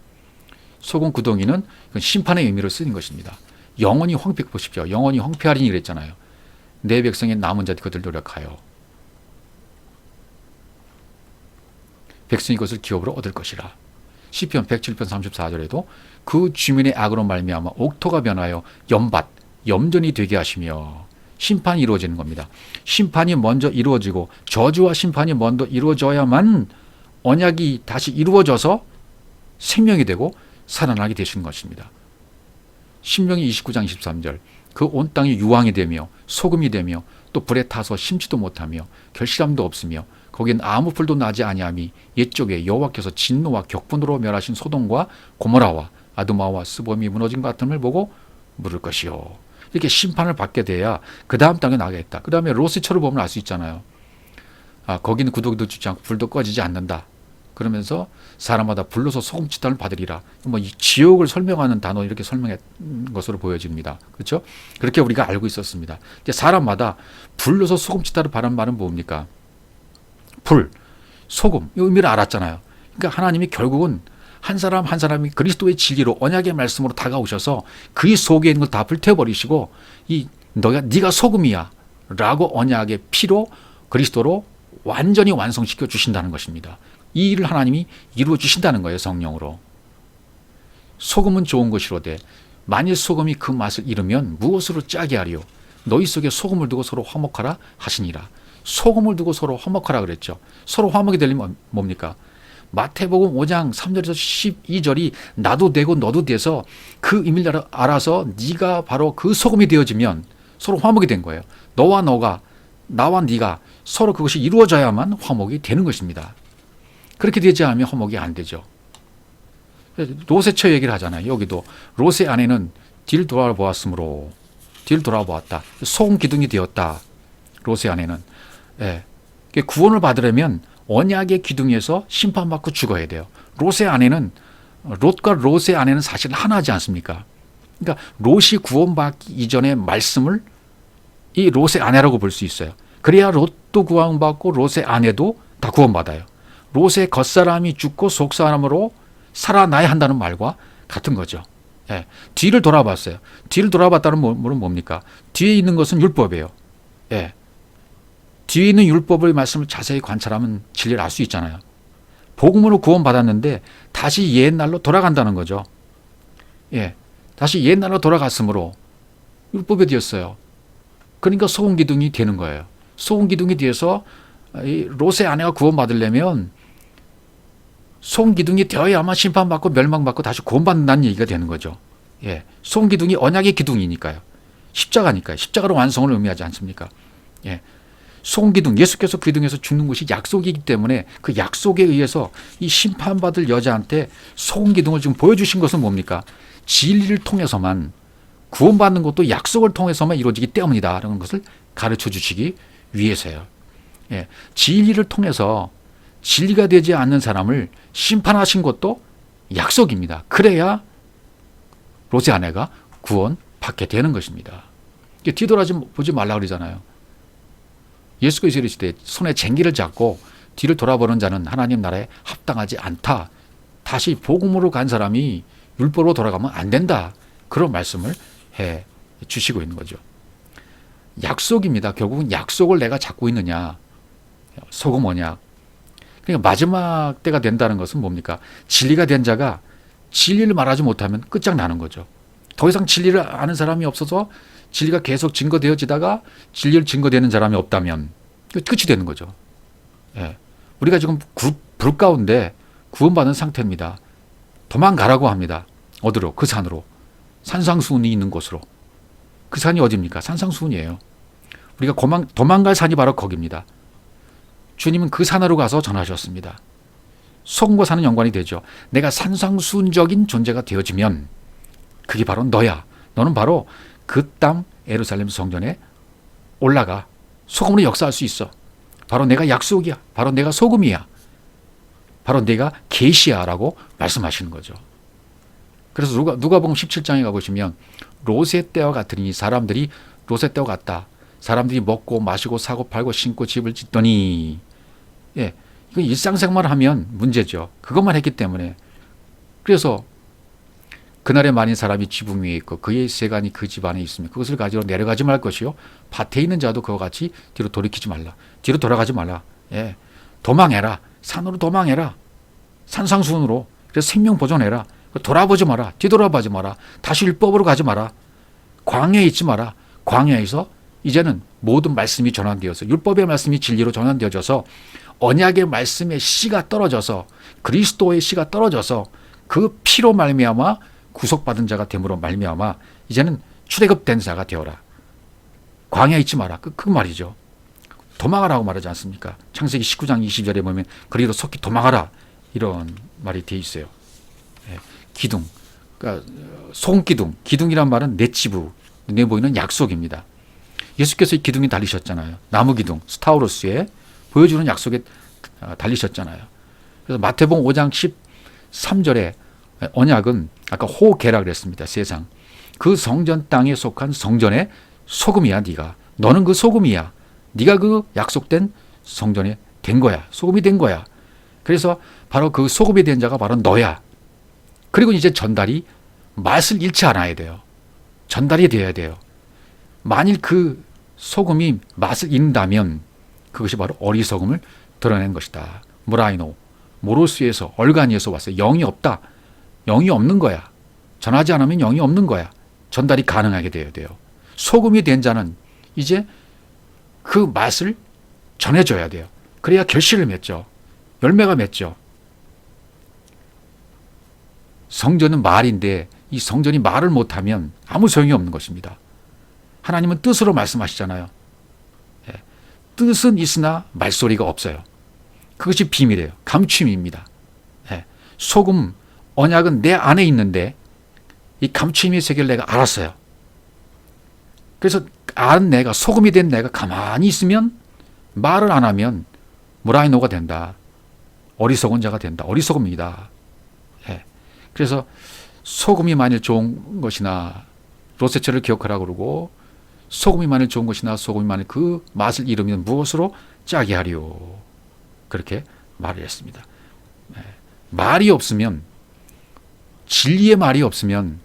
소금 구덩이는 심판의 의미로 쓰인 것입니다. 영원히 보십시오. 영원히 황폐하리니 그랬잖아요. 내 백성의 남은 자들 그들 노력하여 백성이 그것을 기업으로 얻을 것이라. 시편 107편 34절에도 그 주민의 악으로 말미암아 옥토가 변하여 염전이 되게 하시며 심판이 이루어지는 겁니다. 심판이 먼저 이루어지고 저주와 심판이 먼저 이루어져야만 언약이 다시 이루어져서 생명이 되고 살아나게 되시는 것입니다. 신명기 29장 23절 그 온 땅이 유황이 되며 소금이 되며 또 불에 타서 심지도 못하며 결실함도 없으며 거긴 아무 풀도 나지 아니함이 옛적에 여호와께서 진노와 격분으로 멸하신 소돔과 고모라와 아드마와 스보임이 무너진 것 같음을 보고 물을 것이요. 이렇게 심판을 받게 돼야 그 다음 땅에 나가겠다. 그 다음에 로스처를 보면 알 수 있잖아요. 거기는 구더기도 주지 않고 불도 꺼지지 않는다. 그러면서 사람마다 불로서 소금치단을 받으리라. 이 지옥을 설명하는 단어 이렇게 설명한 것으로 보여집니다. 그렇죠? 그렇게 우리가 알고 있었습니다. 이제 사람마다 불로서 소금치단을 받는 말은 뭡니까? 불, 소금, 이 의미를 알았잖아요. 그러니까 하나님이 결국은 한 사람 한 사람이 그리스도의 진리로 언약의 말씀으로 다가오셔서 그 속에 있는 걸 다 불태워버리시고 네가 소금이야 라고 언약의 피로 그리스도로 완전히 완성시켜 주신다는 것입니다. 이 일을 하나님이 이루어 주신다는 거예요. 성령으로. 소금은 좋은 것이로되 만일 소금이 그 맛을 잃으면 무엇으로 짜게 하리요. 너희 속에 소금을 두고 서로 화목하라 하시니라. 소금을 두고 서로 화목하라 그랬죠. 서로 화목이 되려면 뭡니까? 마태복음 5장 3절에서 12절이 나도 되고 너도 돼서 그 의미를 알아서 네가 바로 그 소금이 되어지면 서로 화목이 된 거예요. 너와 나와 네가 서로 그것이 이루어져야만 화목이 되는 것입니다. 그렇게 되지 않으면 화목이 안 되죠. 롯의 얘기를 하잖아요. 여기도 롯의 아내는 뒤를 돌아보았으므로 뒤를 돌아보았다. 소금 기둥이 되었다. 롯의 아내는. 구원을 받으려면 언약의 기둥에서 심판받고 죽어야 돼요. 롯과 롯의 아내는 사실 하나지 않습니까? 그러니까 롯이 구원받기 이전의 말씀을 이 롯의 아내라고 볼 수 있어요. 그래야 롯도 구원받고 롯의 아내도 다 구원받아요. 롯의 겉사람이 죽고 속사람으로 살아나야 한다는 말과 같은 거죠. 뒤를 돌아봤어요. 뒤를 돌아봤다는 말은 뭡니까? 뒤에 있는 것은 율법이에요. 뒤에 있는 율법의 말씀을 자세히 관찰하면 진리를 알 수 있잖아요. 복음으로 구원받았는데 다시 옛날로 돌아간다는 거죠. 다시 옛날로 돌아갔으므로 율법이 되었어요. 그러니까 소금 기둥이 되는 거예요. 소금 기둥이 되어서 롯의 아내가 구원받으려면 소금 기둥이 되어야만 심판받고 멸망받고 다시 구원받는다는 얘기가 되는 거죠. 소금 기둥이 언약의 기둥이니까요. 십자가니까요. 십자가로 완성을 의미하지 않습니까? 소금 기둥, 예수께서 그 기둥에서 죽는 것이 약속이기 때문에 그 약속에 의해서 이 심판받을 여자한테 소금 기둥을 지금 보여주신 것은 뭡니까? 진리를 통해서만 구원받는 것도 약속을 통해서만 이루어지기 때문이다 라는 것을 가르쳐 주시기 위해서요. 진리를 통해서 진리가 되지 않는 사람을 심판하신 것도 약속입니다. 그래야 롯의 아내가 구원받게 되는 것입니다. 뒤돌아보지 말라 그러잖아요. 예수께서 이르시되 손에 쟁기를 잡고 뒤를 돌아보는 자는 하나님 나라에 합당하지 않다. 다시 복음으로 간 사람이 율법으로 돌아가면 안 된다. 그런 말씀을 해 주시고 있는 거죠. 약속입니다. 결국은 약속을 내가 잡고 있느냐. 소금 언약. 그러니까 마지막 때가 된다는 것은 뭡니까? 진리가 된 자가 진리를 말하지 못하면 끝장나는 거죠. 더 이상 진리를 아는 사람이 없어서 진리가 계속 증거되어지다가 진리를 증거되는 사람이 없다면 끝이 되는 거죠. 우리가 지금 불 가운데 구원받은 상태입니다. 도망가라고 합니다. 어디로? 그 산으로. 산상수훈이 있는 곳으로. 그 산이 어디입니까? 산상수훈이에요. 우리가 도망갈 산이 바로 거기입니다. 주님은 그 산으로 가서 전하셨습니다. 소금과 산은 연관이 되죠. 내가 산상수훈적인 존재가 되어지면 그게 바로 너야. 너는 바로 그 땅 에루살렘 성전에 올라가 소금으로 역사할 수 있어. 바로 내가 약속이야. 바로 내가 소금이야. 바로 내가 계시야 라고 말씀하시는 거죠. 그래서 누가복음 17장에 가보시면 롯의 때와 같으니 사람들이 롯의 때와 같다. 사람들이 먹고 마시고 사고 팔고 신고 집을 짓더니, 예, 이거 일상생활을 하면 문제죠. 그것만 했기 때문에. 그래서 그날에 많은 사람이 지붕 위에 있고 그의 세간이 그 집 안에 있으면 그것을 가지러 내려가지 말 것이요 밭에 있는 자도 그와 같이 뒤로 돌이키지 말라. 뒤로 돌아가지 말라. 예, 도망해라. 산으로 도망해라. 산상수훈으로. 그래서 생명 보존해라. 돌아보지 마라. 뒤돌아보지 마라. 다시 율법으로 가지 마라. 광야에 있지 마라. 광야에서 이제는 모든 말씀이 전환되어서 율법의 말씀이 진리로 전환되어져서 언약의 말씀의 씨가 떨어져서 그리스도의 씨가 떨어져서 그 피로 말미암아 구속받은 자가 됨으로 말미암아 이제는 출애굽된 자가 되어라. 광야에 있지 마라. 그 말이죠. 도망하라고 말하지 않습니까? 창세기 19장 20절에 보면 그리로 속히 도망하라. 이런 말이 되어 있어요. 기둥, 그러니까 소금기둥, 기둥이란 말은 넷지부, 눈에 보이는 약속입니다. 예수께서 이 기둥에 달리셨잖아요. 나무 기둥, 스타우로스에 보여주는 약속에 달리셨잖아요. 그래서 마태복음 5장 13절에 언약은 아까 호계라 그랬습니다. 세상. 그 성전 땅에 속한 성전의 소금이야 네가. 너는 그 소금이야. 네가 그 약속된 성전에 된 거야. 소금이 된 거야. 그래서 바로 그 소금이 된 자가 바로 너야. 그리고 이제 전달이 맛을 잃지 않아야 돼요. 전달이 돼야 돼요. 만일 그 소금이 맛을 잃는다면 그것이 바로 어리석음을 드러낸 것이다. 모라이노, 모로스에서 얼간이에서 왔어요. 영이 없다. 영이 없는 거야. 전하지 않으면 영이 없는 거야. 전달이 가능하게 돼야 돼요. 소금이 된 자는 이제 그 맛을 전해줘야 돼요. 그래야 결실을 맺죠. 열매가 맺죠. 성전은 말인데 이 성전이 말을 못하면 아무 소용이 없는 것입니다. 하나님은 뜻으로 말씀하시잖아요. 뜻은 있으나 말소리가 없어요. 그것이 비밀이에요. 감춤입니다. 소금, 언약은 내 안에 있는데 이 감춤의 세계를 내가 알았어요. 그래서 아는 내가, 소금이 된 내가 가만히 있으면 말을 안 하면 모라이노가 된다. 어리석은 자가 된다. 어리석음이다. 그래서 소금이 만일 좋은 것이나 로세처를 기억하라고 그러고 소금이 만일 좋은 것이나 소금이 만일 그 맛을 잃으면 무엇으로 짜게 하리요. 그렇게 말을 했습니다. 말이 없으면, 진리의 말이 없으면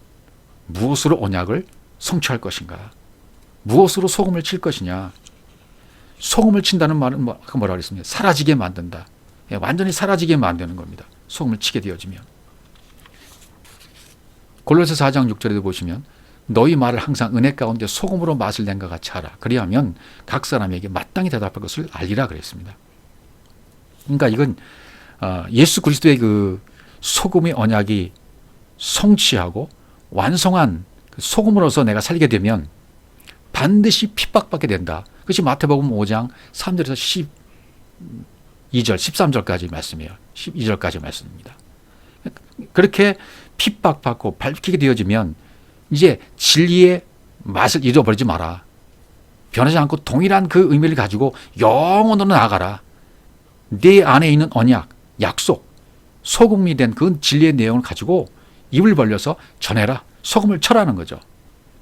무엇으로 언약을 성취할 것인가? 무엇으로 소금을 칠 것이냐? 소금을 친다는 말은 뭐라 그랬습니까? 사라지게 만든다. 완전히 사라지게 만드는 겁니다. 소금을 치게 되어지면. 골로새 4장 6절에도 보시면 너희 말을 항상 은혜 가운데 소금으로 맛을 낸 것 같이 하라. 그리하면 각 사람에게 마땅히 대답할 것을 알리라 그랬습니다. 그러니까 이건 예수 그리스도의 그 소금의 언약이 성취하고 완성한 소금으로서 내가 살게 되면 반드시 핍박받게 된다. 그것이 마태복음 5장 3절에서 12절, 13절까지 말씀이에요. 12절까지 말씀입니다. 그렇게 핍박받고 밝히게 되어지면 이제 진리의 맛을 잃어버리지 마라. 변하지 않고 동일한 그 의미를 가지고 영원으로 나아가라. 내 안에 있는 언약, 약속, 소금이 된 그 진리의 내용을 가지고 입을 벌려서 전해라. 소금을 쳐라는 거죠.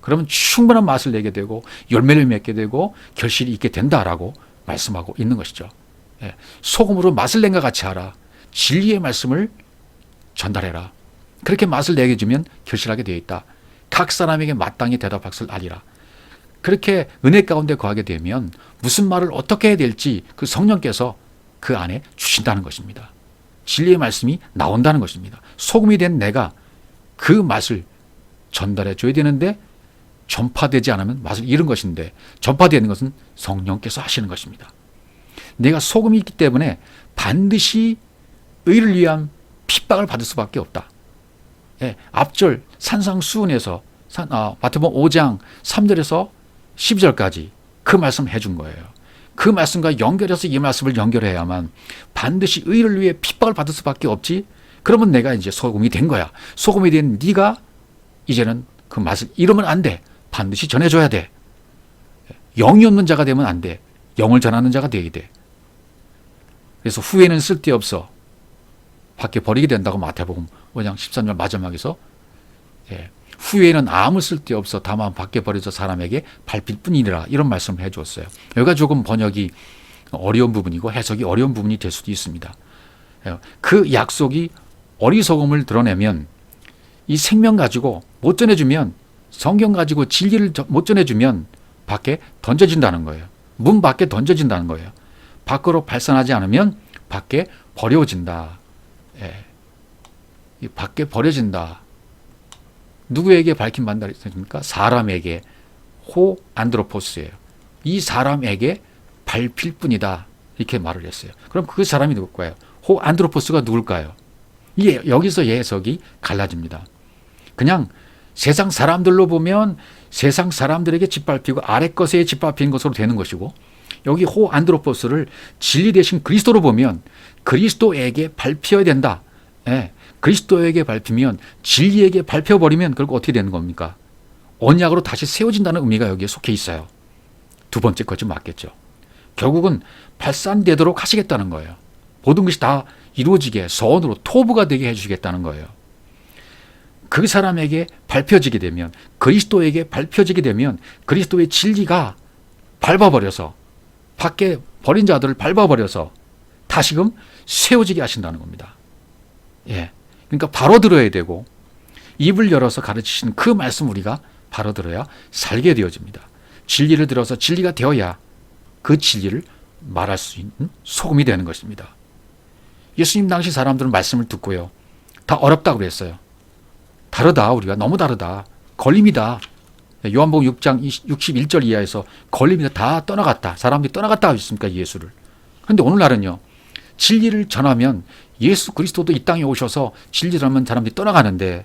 그러면 충분한 맛을 내게 되고 열매를 맺게 되고 결실이 있게 된다라고 말씀하고 있는 것이죠. 소금으로 맛을 낸 것 같이 하라. 진리의 말씀을 전달해라. 그렇게 맛을 내게 주면 결실하게 되어 있다. 각 사람에게 마땅히 대답할 것을 알리라. 그렇게 은혜 가운데 거하게 되면 무슨 말을 어떻게 해야 될지 그 성령께서 그 안에 주신다는 것입니다. 진리의 말씀이 나온다는 것입니다. 소금이 된 내가 그 맛을 전달해 줘야 되는데 전파되지 않으면 맛을 잃은 것인데 전파되는 것은 성령께서 하시는 것입니다. 내가 소금이 있기 때문에 반드시 의를 위한 핍박을 받을 수밖에 없다. 앞절 산상수훈에서 마태복음 5장 3절에서 12절까지 그 말씀 해준 거예요. 그 말씀과 연결해서 이 말씀을 연결해야만 반드시 의를 위해 핍박을 받을 수밖에 없지. 그러면 내가 이제 소금이 된 거야. 소금이 된 네가 이제는 그 맛을 잃으면 안 돼. 반드시 전해줘야 돼. 영이 없는 자가 되면 안 돼. 영을 전하는 자가 되어야 돼. 그래서 후회는 쓸데없어 밖에 버리게 된다고 마태복음 5장 13절 마지막에서 후회는 아무 쓸데없어 다만 밖에 버려져 사람에게 밟힐 뿐이니라 이런 말씀을 해주었어요. 여기가 조금 번역이 어려운 부분이고 해석이 어려운 부분이 될 수도 있습니다. 그 약속이 어리석음을 드러내면 이 생명 가지고 못 전해주면 성경 가지고 진리를 못 전해주면 밖에 던져진다는 거예요. 문 밖에 던져진다는 거예요. 밖으로 발산하지 않으면 밖에 버려진다. 밖에 버려진다. 누구에게 밝힌받는다 했습니까? 사람에게. 호 안드로포스예요. 이 사람에게 밟힐 뿐이다. 이렇게 말을 했어요. 그럼 그 사람이 누굴까요? 호 안드로포스가 누굴까요? 여기서 해석이 갈라집니다. 그냥 세상 사람들로 보면 세상 사람들에게 짓밟히고 아래 것에 짓밟히는 것으로 되는 것이고, 여기 호 안드로포스를 진리 대신 그리스도로 보면 그리스도에게 밟혀야 된다. 그리스도에게 밟히면 진리에게 밟혀버리면 결국 어떻게 되는 겁니까? 언약으로 다시 세워진다는 의미가 여기에 속해 있어요. 두 번째 것이 맞겠죠. 결국은 발산되도록 하시겠다는 거예요. 모든 것이 다 이루어지게 서원으로 토부가 되게 해주시겠다는 거예요. 그 사람에게 밟혀지게 되면, 그리스도에게 밟혀지게 되면 그리스도의 진리가 밟아버려서, 밖에 버린 자들을 밟아버려서 다시금 세워지게 하신다는 겁니다. 그러니까 바로 들어야 되고, 입을 열어서 가르치신 그 말씀 우리가 바로 들어야 살게 되어집니다. 진리를 들어서 진리가 되어야 그 진리를 말할 수 있는 소금이 되는 것입니다. 예수님 당시 사람들은 말씀을 듣고요, 다 어렵다고 그랬어요. 다르다, 우리가 너무 다르다, 걸림이다. 요한복음 6장 61절 이하에서 걸림이다, 다 떠나갔다, 사람들이 떠나갔다 하셨습니까, 예수를. 그런데 오늘날은요, 진리를 전하면 예수 그리스도도 이 땅에 오셔서 진리를 전하면 사람들이 떠나가는데,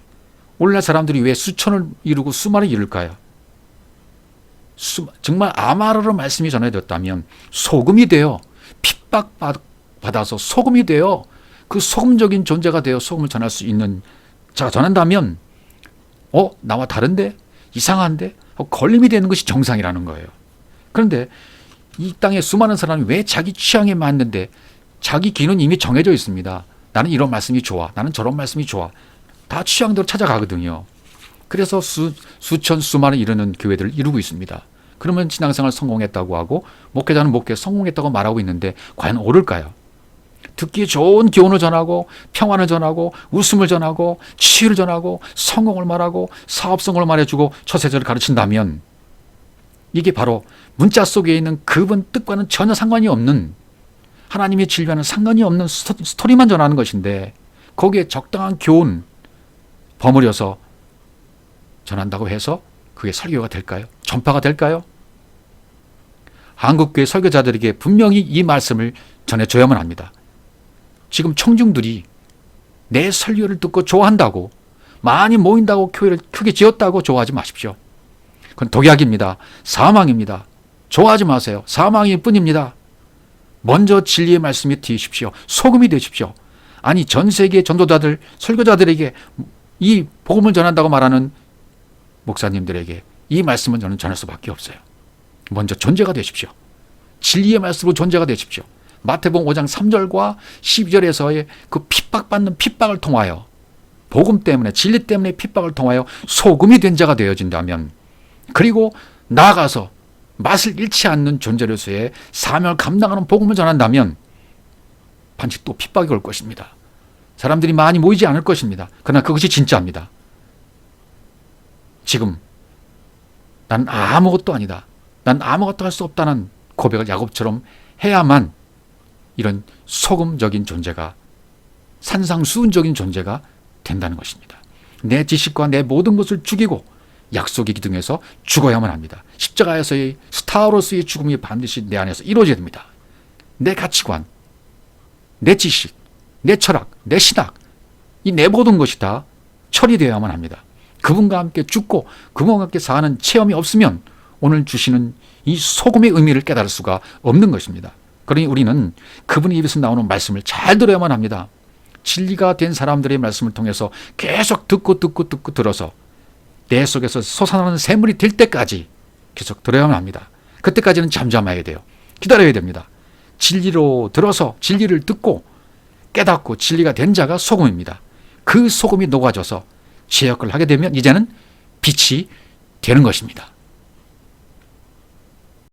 오늘날 사람들이 왜 수천을 이루고 수만을 이룰까요? 정말 아마르로 말씀이 전해졌다면 소금이 되어 핍박받아서 소금이 되어 그 소금적인 존재가 되어 소금을 전할 수 있는 자가 전한다면, 나와 다른데? 이상한데? 걸림이 되는 것이 정상이라는 거예요. 그런데 이 땅에 수많은 사람이 왜 자기 취향에 맞는데, 자기 귀는 이미 정해져 있습니다. 나는 이런 말씀이 좋아, 나는 저런 말씀이 좋아, 다 취향대로 찾아가거든요. 그래서 수천 수만을 이루는 교회들을 이루고 있습니다. 그러면 신앙생활 성공했다고 하고 목회자는 목회 성공했다고 말하고 있는데 과연 옳을까요? 듣기 좋은 교훈을 전하고 평안을 전하고 웃음을 전하고 치유를 전하고 성공을 말하고 사업성을 말해주고 처세절을 가르친다면, 이게 바로 문자 속에 있는 그분 뜻과는 전혀 상관이 없는, 하나님의 진리와는 상관이 없는 스토리만 전하는 것인데, 거기에 적당한 교훈 버무려서 전한다고 해서 그게 설교가 될까요? 전파가 될까요? 한국교회 설교자들에게 분명히 이 말씀을 전해줘야만 합니다. 지금 청중들이 내 설교를 듣고 좋아한다고, 많이 모인다고 교회를 크게 지었다고 좋아하지 마십시오. 그건 독약입니다. 사망입니다. 좋아하지 마세요. 사망일 뿐입니다. 먼저 진리의 말씀에 뒤십시오. 소금이 되십시오. 아니, 전 세계 전도자들, 설교자들에게 이 복음을 전한다고 말하는 목사님들에게 이 말씀은 저는 전할 수밖에 없어요. 먼저 존재가 되십시오. 진리의 말씀으로 존재가 되십시오. 마태복음 5장 3절과 12절에서의 그 핍박받는 핍박을 통하여, 복음 때문에, 진리 때문에 핍박을 통하여 소금이 된 자가 되어진다면, 그리고 나아가서 맛을 잃지 않는 존재로서의 사명을 감당하는 복음을 전한다면 반드시 또 핍박이 올 것입니다. 사람들이 많이 모이지 않을 것입니다. 그러나 그것이 진짜입니다. 지금 난 아무것도 아니다, 난 아무것도 할 수 없다는 고백을 야곱처럼 해야만 이런 소금적인 존재가, 산상수훈적인 존재가 된다는 것입니다. 내 지식과 내 모든 것을 죽이고 약속의 기둥에서 죽어야만 합니다. 십자가에서의 스타로서의 죽음이 반드시 내 안에서 이루어져야 됩니다. 내 가치관, 내 지식, 내 철학, 내 신학, 이 내 모든 것이 다 처리되어야만 합니다. 그분과 함께 죽고 그분과 함께 사는 체험이 없으면 오늘 주시는 이 소금의 의미를 깨달을 수가 없는 것입니다. 그러니 우리는 그분의 입에서 나오는 말씀을 잘 들어야만 합니다. 진리가 된 사람들의 말씀을 통해서 계속 듣고 들어서 내 속에서 솟아나는 샘물이 될 때까지 계속 들어야만 합니다. 그때까지는 잠잠해야 돼요. 기다려야 됩니다. 진리로 들어서 진리를 듣고 깨닫고 진리가 된 자가 소금입니다. 그 소금이 녹아져서 제 역할을 하게 되면 이제는 빛이 되는 것입니다.